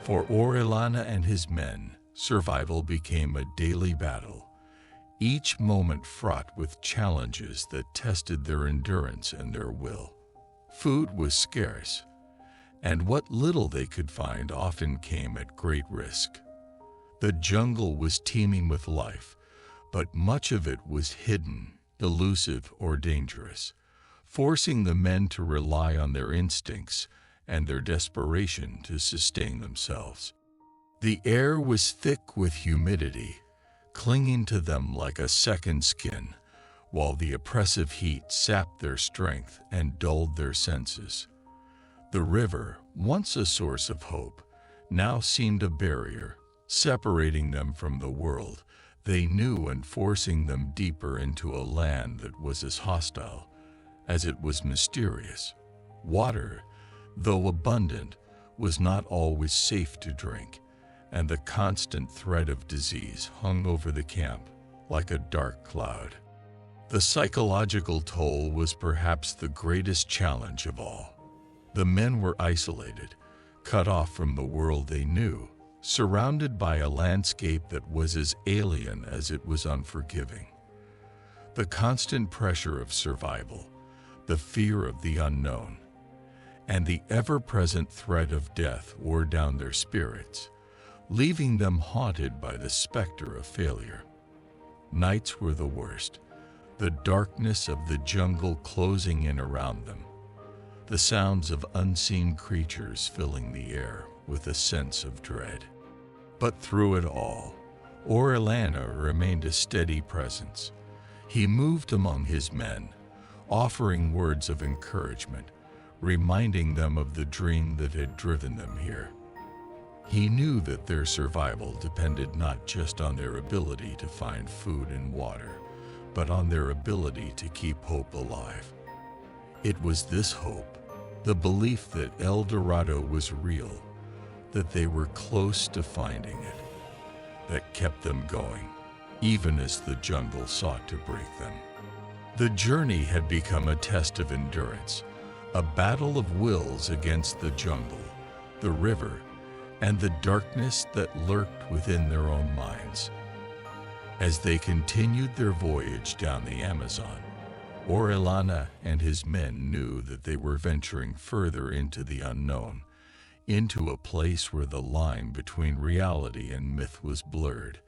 For Orellana and his men, survival became a daily battle, each moment fraught with challenges that tested their endurance and their will. Food was scarce, and what little they could find often came at great risk. The jungle was teeming with life, but much of it was hidden, elusive, or dangerous, forcing the men to rely on their instincts and their desperation to sustain themselves. The air was thick with humidity, clinging to them like a second skin, while the oppressive heat sapped their strength and dulled their senses. The river, once a source of hope, now seemed a barrier, separating them from the world they knew and forcing them deeper into a land that was as hostile as it was mysterious. Water, though abundant, was not always safe to drink, and the constant threat of disease hung over the camp like a dark cloud. The psychological toll was perhaps the greatest challenge of all. The men were isolated, cut off from the world they knew, surrounded by a landscape that was as alien as it was unforgiving. The constant pressure of survival, the fear of the unknown, and the ever-present threat of death wore down their spirits, leaving them haunted by the specter of failure. Nights were the worst, the darkness of the jungle closing in around them, the sounds of unseen creatures filling the air with a sense of dread. But through it all, Orellana remained a steady presence. He moved among his men, offering words of encouragement, reminding them of the dream that had driven them here. He knew that their survival depended not just on their ability to find food and water, but on their ability to keep hope alive. It was this hope, the belief that El Dorado was real, that they were close to finding it, that kept them going, even as the jungle sought to break them. The journey had become a test of endurance, a battle of wills against the jungle, the river, and the darkness that lurked within their own minds. As they continued their voyage down the Amazon, Orellana and his men knew that they were venturing further into the unknown, into a place where the line between reality and myth was blurred,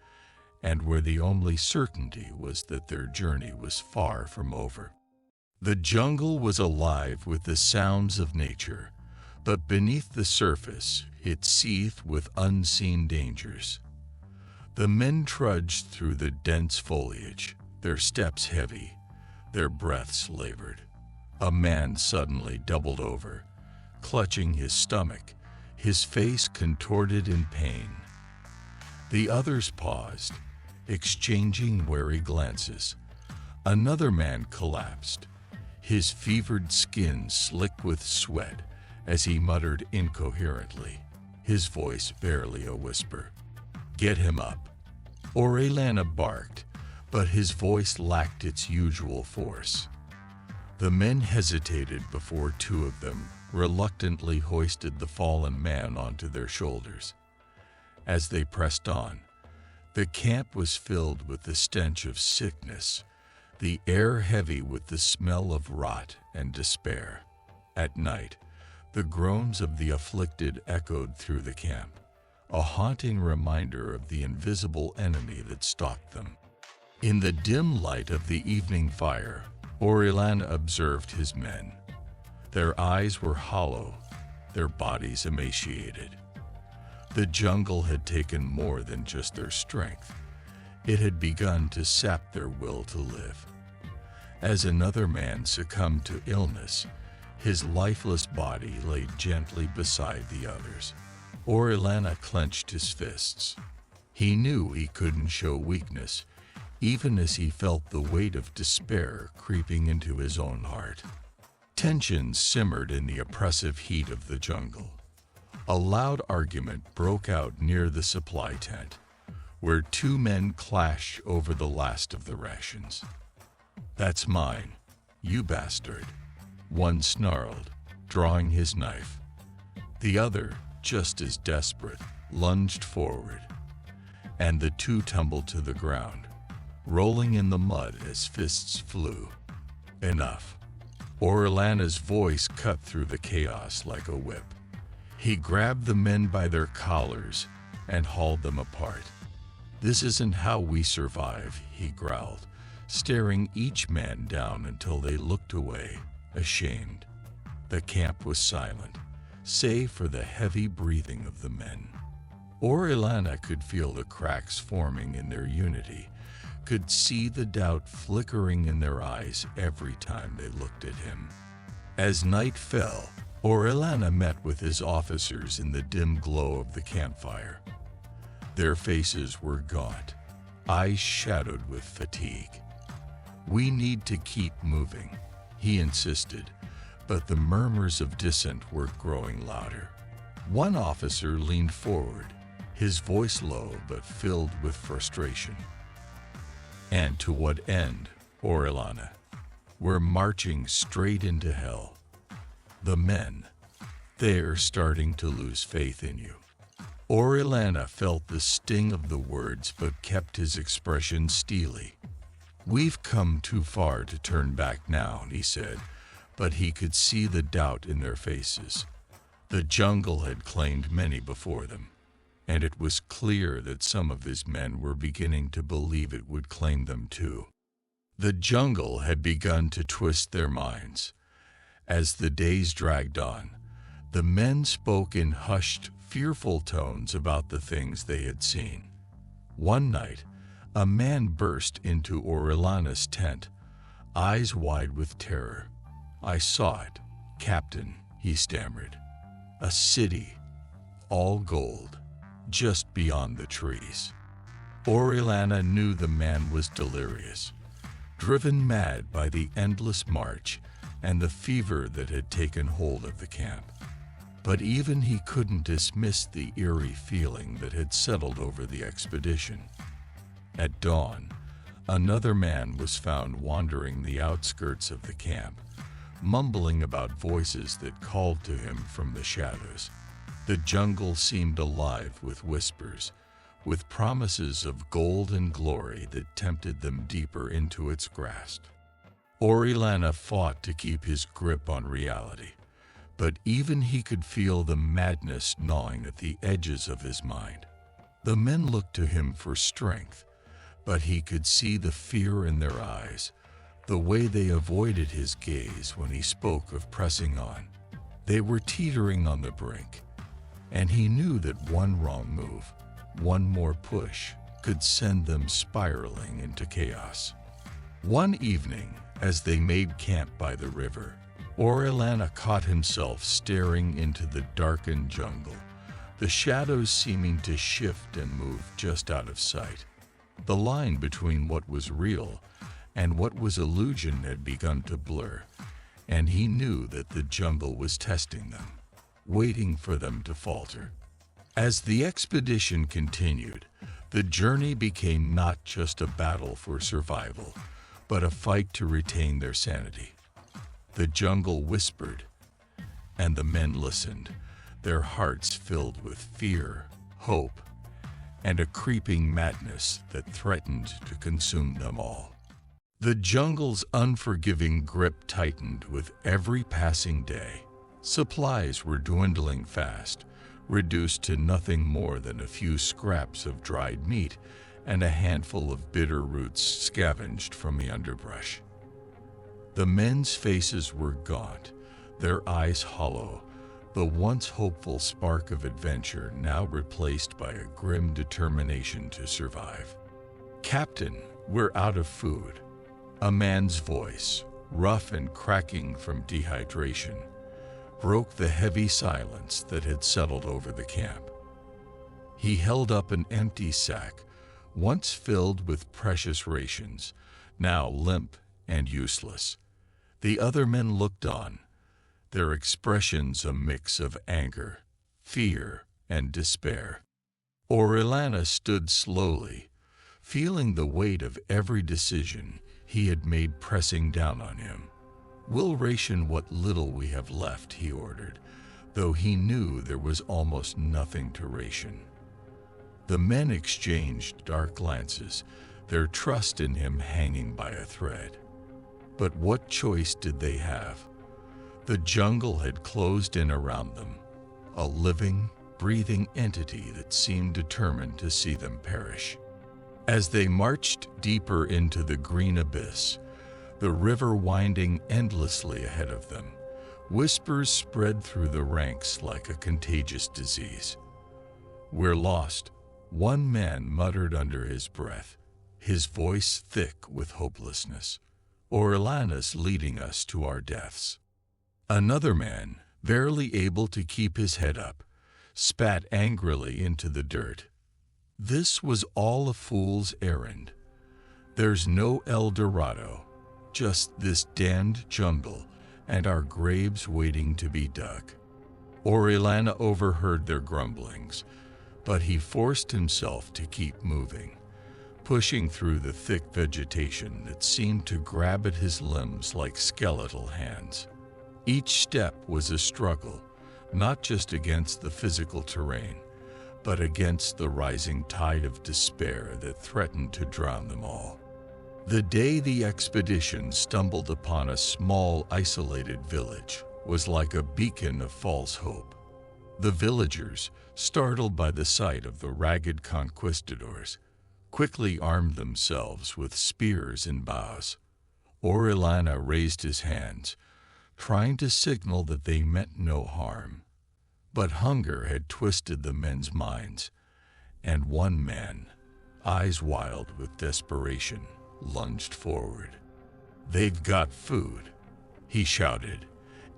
and where the only certainty was that their journey was far from over. The jungle was alive with the sounds of nature, but beneath the surface, it seethed with unseen dangers. The men trudged through the dense foliage, their steps heavy, their breaths labored. A man suddenly doubled over, clutching his stomach, his face contorted in pain. The others paused, exchanging wary glances. Another man collapsed, his fevered skin slick with sweat as he muttered incoherently, his voice barely a whisper. "Get him up." Orellana barked, but his voice lacked its usual force. The men hesitated before two of them reluctantly hoisted the fallen man onto their shoulders. As they pressed on, the camp was filled with the stench of sickness, the air heavy with the smell of rot and despair. At night, the groans of the afflicted echoed through the camp, a haunting reminder of the invisible enemy that stalked them. In the dim light of the evening fire, Orellana observed his men. Their eyes were hollow, their bodies emaciated. The jungle had taken more than just their strength. It had begun to sap their will to live. As another man succumbed to illness, his lifeless body lay gently beside the others. Orellana clenched his fists. He knew he couldn't show weakness, even as he felt the weight of despair creeping into his own heart. Tension simmered in the oppressive heat of the jungle. A loud argument broke out near the supply tent, where two men clashed over the last of the rations. "That's mine, you bastard," one snarled, drawing his knife. The other, just as desperate, lunged forward, and the two tumbled to the ground, rolling in the mud as fists flew. "Enough." Orellana's voice cut through the chaos like a whip. He grabbed the men by their collars and hauled them apart. "This isn't how we survive," he growled, staring each man down until they looked away, ashamed. The camp was silent, save for the heavy breathing of the men. Orellana could feel the cracks forming in their unity, could see the doubt flickering in their eyes every time they looked at him. As night fell, Orellana met with his officers in the dim glow of the campfire. Their faces were gaunt, eyes shadowed with fatigue. "We need to keep moving," he insisted, but the murmurs of dissent were growing louder. One officer leaned forward, his voice low but filled with frustration. "And to what end, Orellana? We're marching straight into hell. The men, they're starting to lose faith in you." Orellana felt the sting of the words but kept his expression steely. "We've come too far to turn back now," he said, but he could see the doubt in their faces. The jungle had claimed many before them, and it was clear that some of his men were beginning to believe it would claim them too. The jungle had begun to twist their minds. As the days dragged on, the men spoke in hushed, fearful tones about the things they had seen. One night, a man burst into Orellana's tent, eyes wide with terror. "I saw it, Captain," he stammered. "A city, all gold, just beyond the trees." Orellana knew the man was delirious, driven mad by the endless march and the fever that had taken hold of the camp. But even he couldn't dismiss the eerie feeling that had settled over the expedition. At dawn, another man was found wandering the outskirts of the camp, mumbling about voices that called to him from the shadows. The jungle seemed alive with whispers, with promises of gold and glory that tempted them deeper into its grasp. Orellana fought to keep his grip on reality, but even he could feel the madness gnawing at the edges of his mind. The men looked to him for strength, but he could see the fear in their eyes, the way they avoided his gaze when he spoke of pressing on. They were teetering on the brink, and he knew that one wrong move, one more push, could send them spiraling into chaos. One evening, as they made camp by the river, Orellana caught himself staring into the darkened jungle, the shadows seeming to shift and move just out of sight. The line between what was real and what was illusion had begun to blur, and he knew that the jungle was testing them, waiting for them to falter. As the expedition continued, the journey became not just a battle for survival, but a fight to retain their sanity. The jungle whispered, and the men listened, their hearts filled with fear, hope, and a creeping madness that threatened to consume them all. The jungle's unforgiving grip tightened with every passing day. Supplies were dwindling fast, reduced to nothing more than a few scraps of dried meat and a handful of bitter roots scavenged from the underbrush. The men's faces were gaunt, their eyes hollow, the once hopeful spark of adventure now replaced by a grim determination to survive. "Captain, we're out of food." A man's voice, rough and cracking from dehydration, broke the heavy silence that had settled over the camp. He held up an empty sack, once filled with precious rations, now limp and useless. The other men looked on, their expressions a mix of anger, fear, and despair. Orellana stood slowly, feeling the weight of every decision he had made pressing down on him. "We'll ration what little we have left," he ordered, though he knew there was almost nothing to ration. The men exchanged dark glances, their trust in him hanging by a thread. But what choice did they have? The jungle had closed in around them, a living, breathing entity that seemed determined to see them perish. As they marched deeper into the green abyss, the river winding endlessly ahead of them, whispers spread through the ranks like a contagious disease. "We're lost," one man muttered under his breath, his voice thick with hopelessness. "Orellana's leading us to our deaths." Another man, barely able to keep his head up, spat angrily into the dirt. "This was all a fool's errand. There's no El Dorado, just this damned jungle and our graves waiting to be dug." Orellana overheard their grumblings, but he forced himself to keep moving, pushing through the thick vegetation that seemed to grab at his limbs like skeletal hands. Each step was a struggle, not just against the physical terrain, but against the rising tide of despair that threatened to drown them all. The day the expedition stumbled upon a small, isolated village was like a beacon of false hope. The villagers, startled by the sight of the ragged conquistadors, quickly armed themselves with spears and bows. Orellana raised his hands, trying to signal that they meant no harm. But hunger had twisted the men's minds, and one man, eyes wild with desperation, lunged forward. "They've got food," he shouted,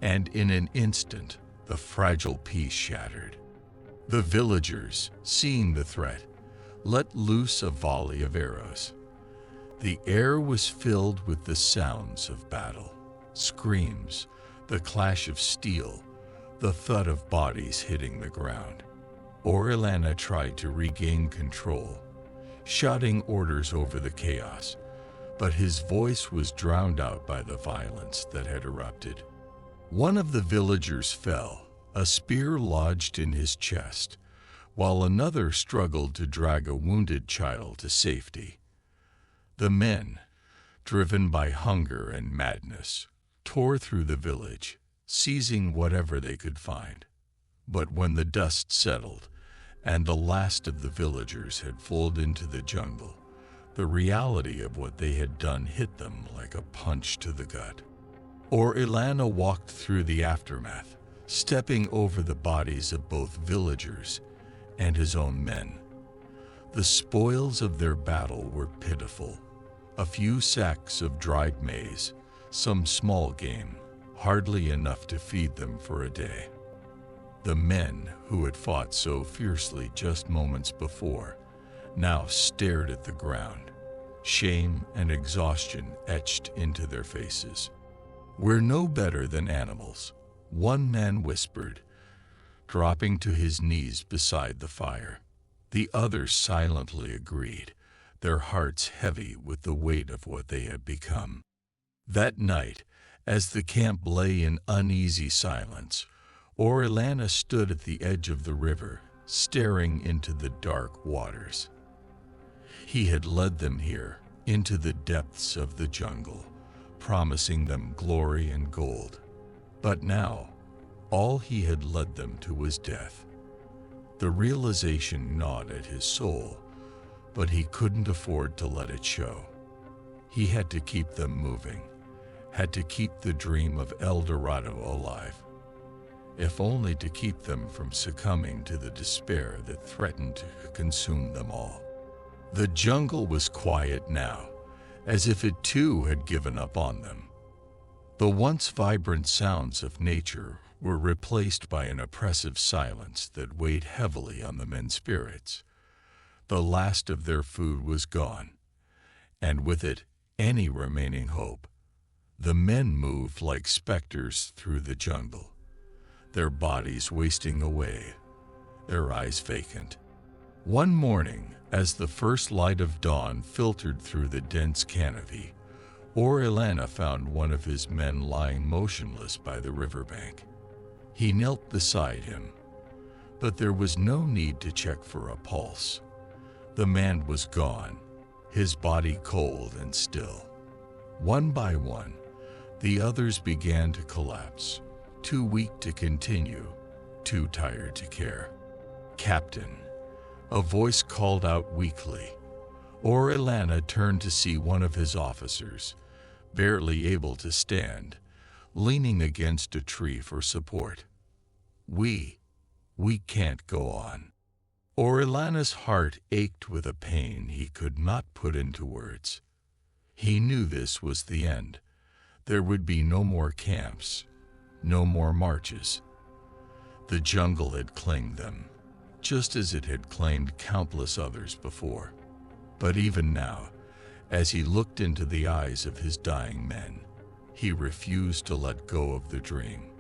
and in an instant the fragile peace shattered. The villagers, seeing the threat, let loose a volley of arrows. The air was filled with the sounds of battle, screams, the clash of steel, the thud of bodies hitting the ground. Orellana tried to regain control, shouting orders over the chaos, but his voice was drowned out by the violence that had erupted. One of the villagers fell, a spear lodged in his chest, while another struggled to drag a wounded child to safety. The men, driven by hunger and madness, tore through the village, seizing whatever they could find. But when the dust settled, and the last of the villagers had flowed into the jungle, the reality of what they had done hit them like a punch to the gut. Orellana walked through the aftermath, stepping over the bodies of both villagers and his own men. The spoils of their battle were pitiful. A few sacks of dried maize, some small game, hardly enough to feed them for a day. The men who had fought so fiercely just moments before now stared at the ground, shame and exhaustion etched into their faces. "We're no better than animals," one man whispered, dropping to his knees beside the fire. The others silently agreed, their hearts heavy with the weight of what they had become. That night, as the camp lay in uneasy silence, Orellana stood at the edge of the river, staring into the dark waters. He had led them here, into the depths of the jungle, promising them glory and gold. But now, all he had led them to was death. The realization gnawed at his soul, but he couldn't afford to let it show. He had to keep them moving, had to keep the dream of El Dorado alive, if only to keep them from succumbing to the despair that threatened to consume them all. The jungle was quiet now, as if it too had given up on them. The once vibrant sounds of nature were replaced by an oppressive silence that weighed heavily on the men's spirits. The last of their food was gone, and with it any remaining hope. The men moved like specters through the jungle, their bodies wasting away, their eyes vacant. One morning, as the first light of dawn filtered through the dense canopy, Orellana found one of his men lying motionless by the riverbank. He knelt beside him, but there was no need to check for a pulse. The man was gone, his body cold and still. One by one, the others began to collapse, too weak to continue, too tired to care. "Captain," a voice called out weakly. Orellana turned to see one of his officers, barely able to stand, leaning against a tree for support. We can't go on." Orellana's heart ached with a pain he could not put into words. He knew this was the end. There would be no more camps, no more marches. The jungle had claimed them, just as it had claimed countless others before. But even now, as he looked into the eyes of his dying men, he refused to let go of the dream.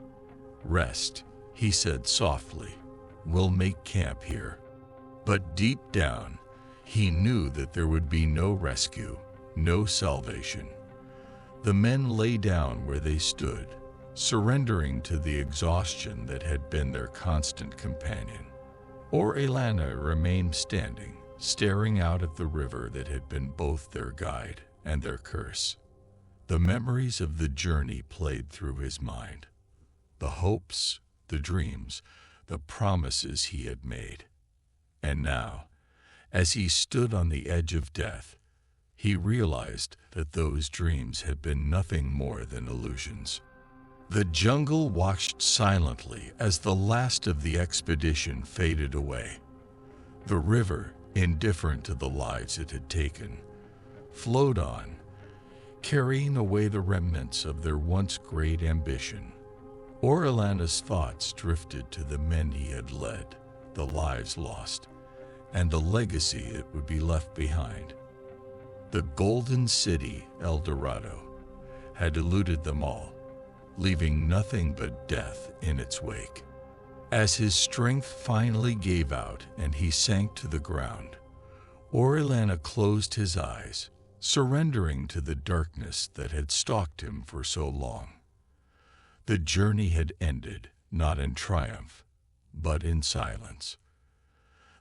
"Rest," he said softly. "We'll make camp here." But deep down, he knew that there would be no rescue, no salvation. The men lay down where they stood, surrendering to the exhaustion that had been their constant companion. Orellana remained standing, staring out at the river that had been both their guide and their curse. The memories of the journey played through his mind. The hopes, the dreams, the promises he had made. And now, as he stood on the edge of death, he realized that those dreams had been nothing more than illusions. The jungle watched silently as the last of the expedition faded away. The river, indifferent to the lives it had taken, flowed on, carrying away the remnants of their once great ambition. Orellana's thoughts drifted to the men he had led, the lives lost, and the legacy that would be left behind. The golden city, El Dorado, had eluded them all, leaving nothing but death in its wake. As his strength finally gave out and he sank to the ground, Orellana closed his eyes, surrendering to the darkness that had stalked him for so long. The journey had ended, not in triumph, but in silence.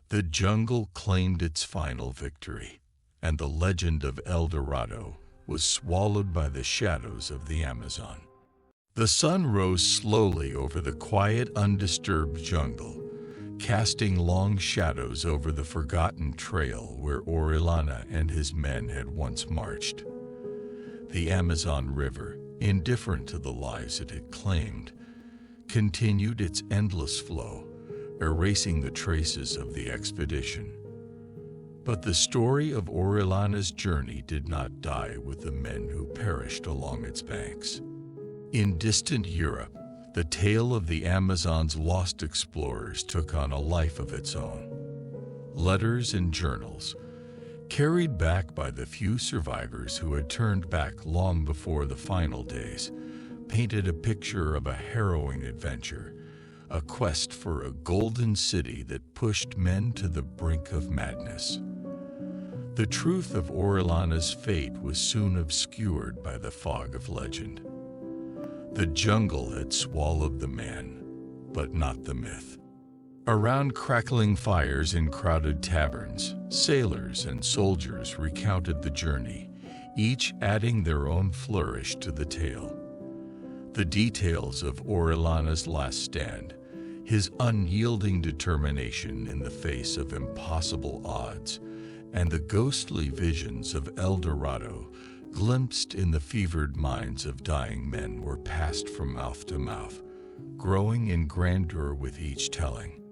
The jungle claimed its final victory, and the legend of El Dorado was swallowed by the shadows of the Amazon. The sun rose slowly over the quiet, undisturbed jungle, casting long shadows over the forgotten trail where Orellana and his men had once marched. The Amazon River, indifferent to the lives it had claimed, continued its endless flow, erasing the traces of the expedition. But the story of Orellana's journey did not die with the men who perished along its banks. In distant Europe, the tale of the Amazon's lost explorers took on a life of its own. Letters and journals, carried back by the few survivors who had turned back long before the final days, painted a picture of a harrowing adventure, a quest for a golden city that pushed men to the brink of madness. The truth of Orellana's fate was soon obscured by the fog of legend. The jungle had swallowed the man, but not the myth. Around crackling fires in crowded taverns, sailors and soldiers recounted the journey, each adding their own flourish to the tale. The details of Orellana's last stand, his unyielding determination in the face of impossible odds, and the ghostly visions of El Dorado glimpsed in the fevered minds of dying men were passed from mouth to mouth, growing in grandeur with each telling.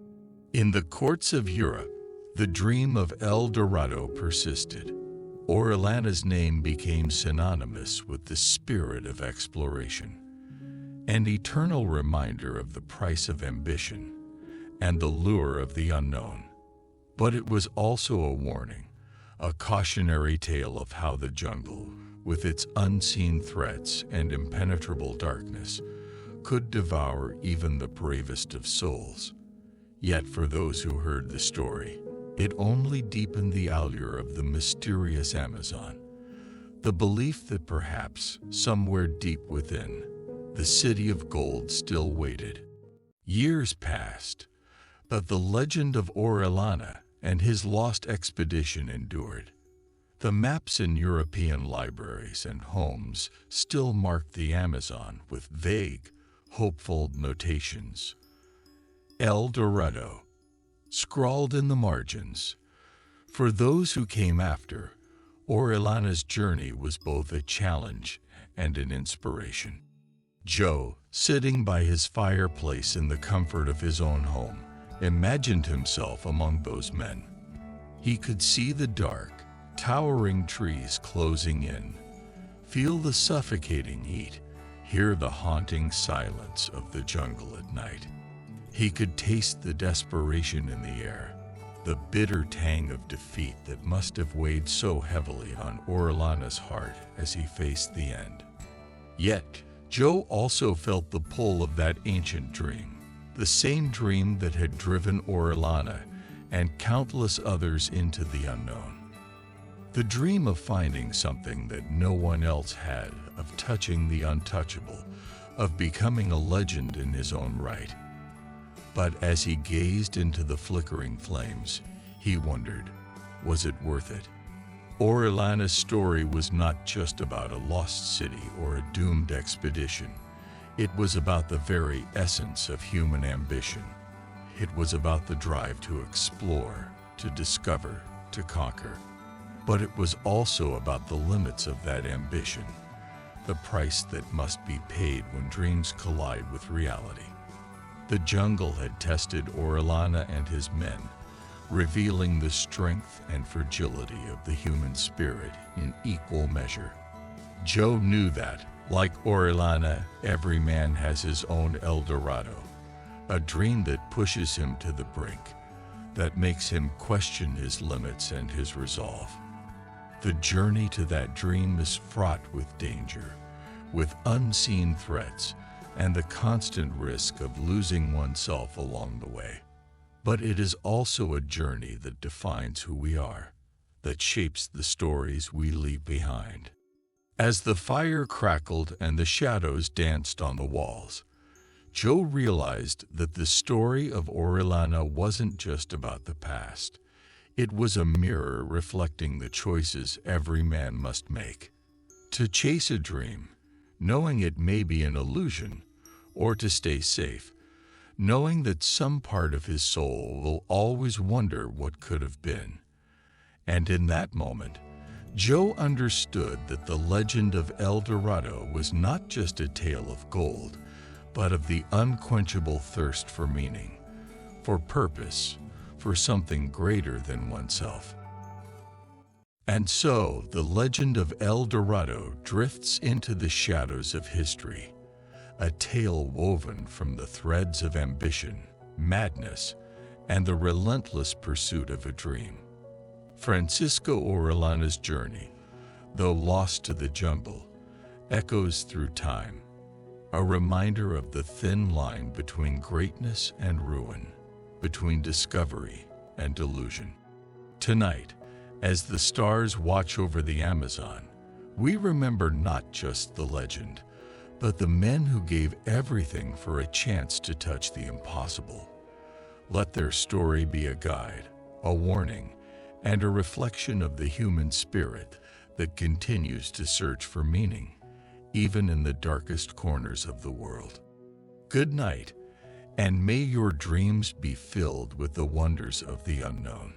In the courts of Europe, the dream of El Dorado persisted. Orellana's name became synonymous with the spirit of exploration, an eternal reminder of the price of ambition and the lure of the unknown. But it was also a warning, a cautionary tale of how the jungle, with its unseen threats and impenetrable darkness, could devour even the bravest of souls. Yet for those who heard the story, it only deepened the allure of the mysterious Amazon, the belief that perhaps, somewhere deep within, the city of gold still waited. Years passed, but the legend of Orellana and his lost expedition endured. The maps in European libraries and homes still marked the Amazon with vague, hopeful notations. El Dorado, scrawled in the margins. For those who came after, Orellana's journey was both a challenge and an inspiration. Joe, sitting by his fireplace in the comfort of his own home, imagined himself among those men. He could see the dark, towering trees closing in, feel the suffocating heat, hear the haunting silence of the jungle at night. He could taste the desperation in the air, the bitter tang of defeat that must have weighed so heavily on Orellana's heart as he faced the end. Yet, Joe also felt the pull of that ancient dream, the same dream that had driven Orellana and countless others into the unknown. The dream of finding something that no one else had, of touching the untouchable, of becoming a legend in his own right. But as he gazed into the flickering flames, he wondered, was it worth it? Orellana's story was not just about a lost city or a doomed expedition. It was about the very essence of human ambition. It was about the drive to explore, to discover, to conquer. But it was also about the limits of that ambition, the price that must be paid when dreams collide with reality. The jungle had tested Orellana and his men, revealing the strength and fragility of the human spirit in equal measure. Joe knew that, like Orellana, every man has his own El Dorado, a dream that pushes him to the brink, that makes him question his limits and his resolve. The journey to that dream is fraught with danger, with unseen threats, and the constant risk of losing oneself along the way. But it is also a journey that defines who we are, that shapes the stories we leave behind. As the fire crackled and the shadows danced on the walls, Joe realized that the story of Orellana wasn't just about the past. It was a mirror reflecting the choices every man must make. To chase a dream, knowing it may be an illusion, or to stay safe, knowing that some part of his soul will always wonder what could have been. And in that moment, Joe understood that the legend of El Dorado was not just a tale of gold, but of the unquenchable thirst for meaning, for purpose, for something greater than oneself. And so, the legend of El Dorado drifts into the shadows of history, a tale woven from the threads of ambition, madness, and the relentless pursuit of a dream. Francisco Orellana's journey, though lost to the jungle, echoes through time, a reminder of the thin line between greatness and ruin, between discovery and delusion. Tonight, as the stars watch over the Amazon, we remember not just the legend, but the men who gave everything for a chance to touch the impossible. Let their story be a guide, a warning, and a reflection of the human spirit that continues to search for meaning, even in the darkest corners of the world. Good night, And may your dreams be filled with the wonders of the unknown.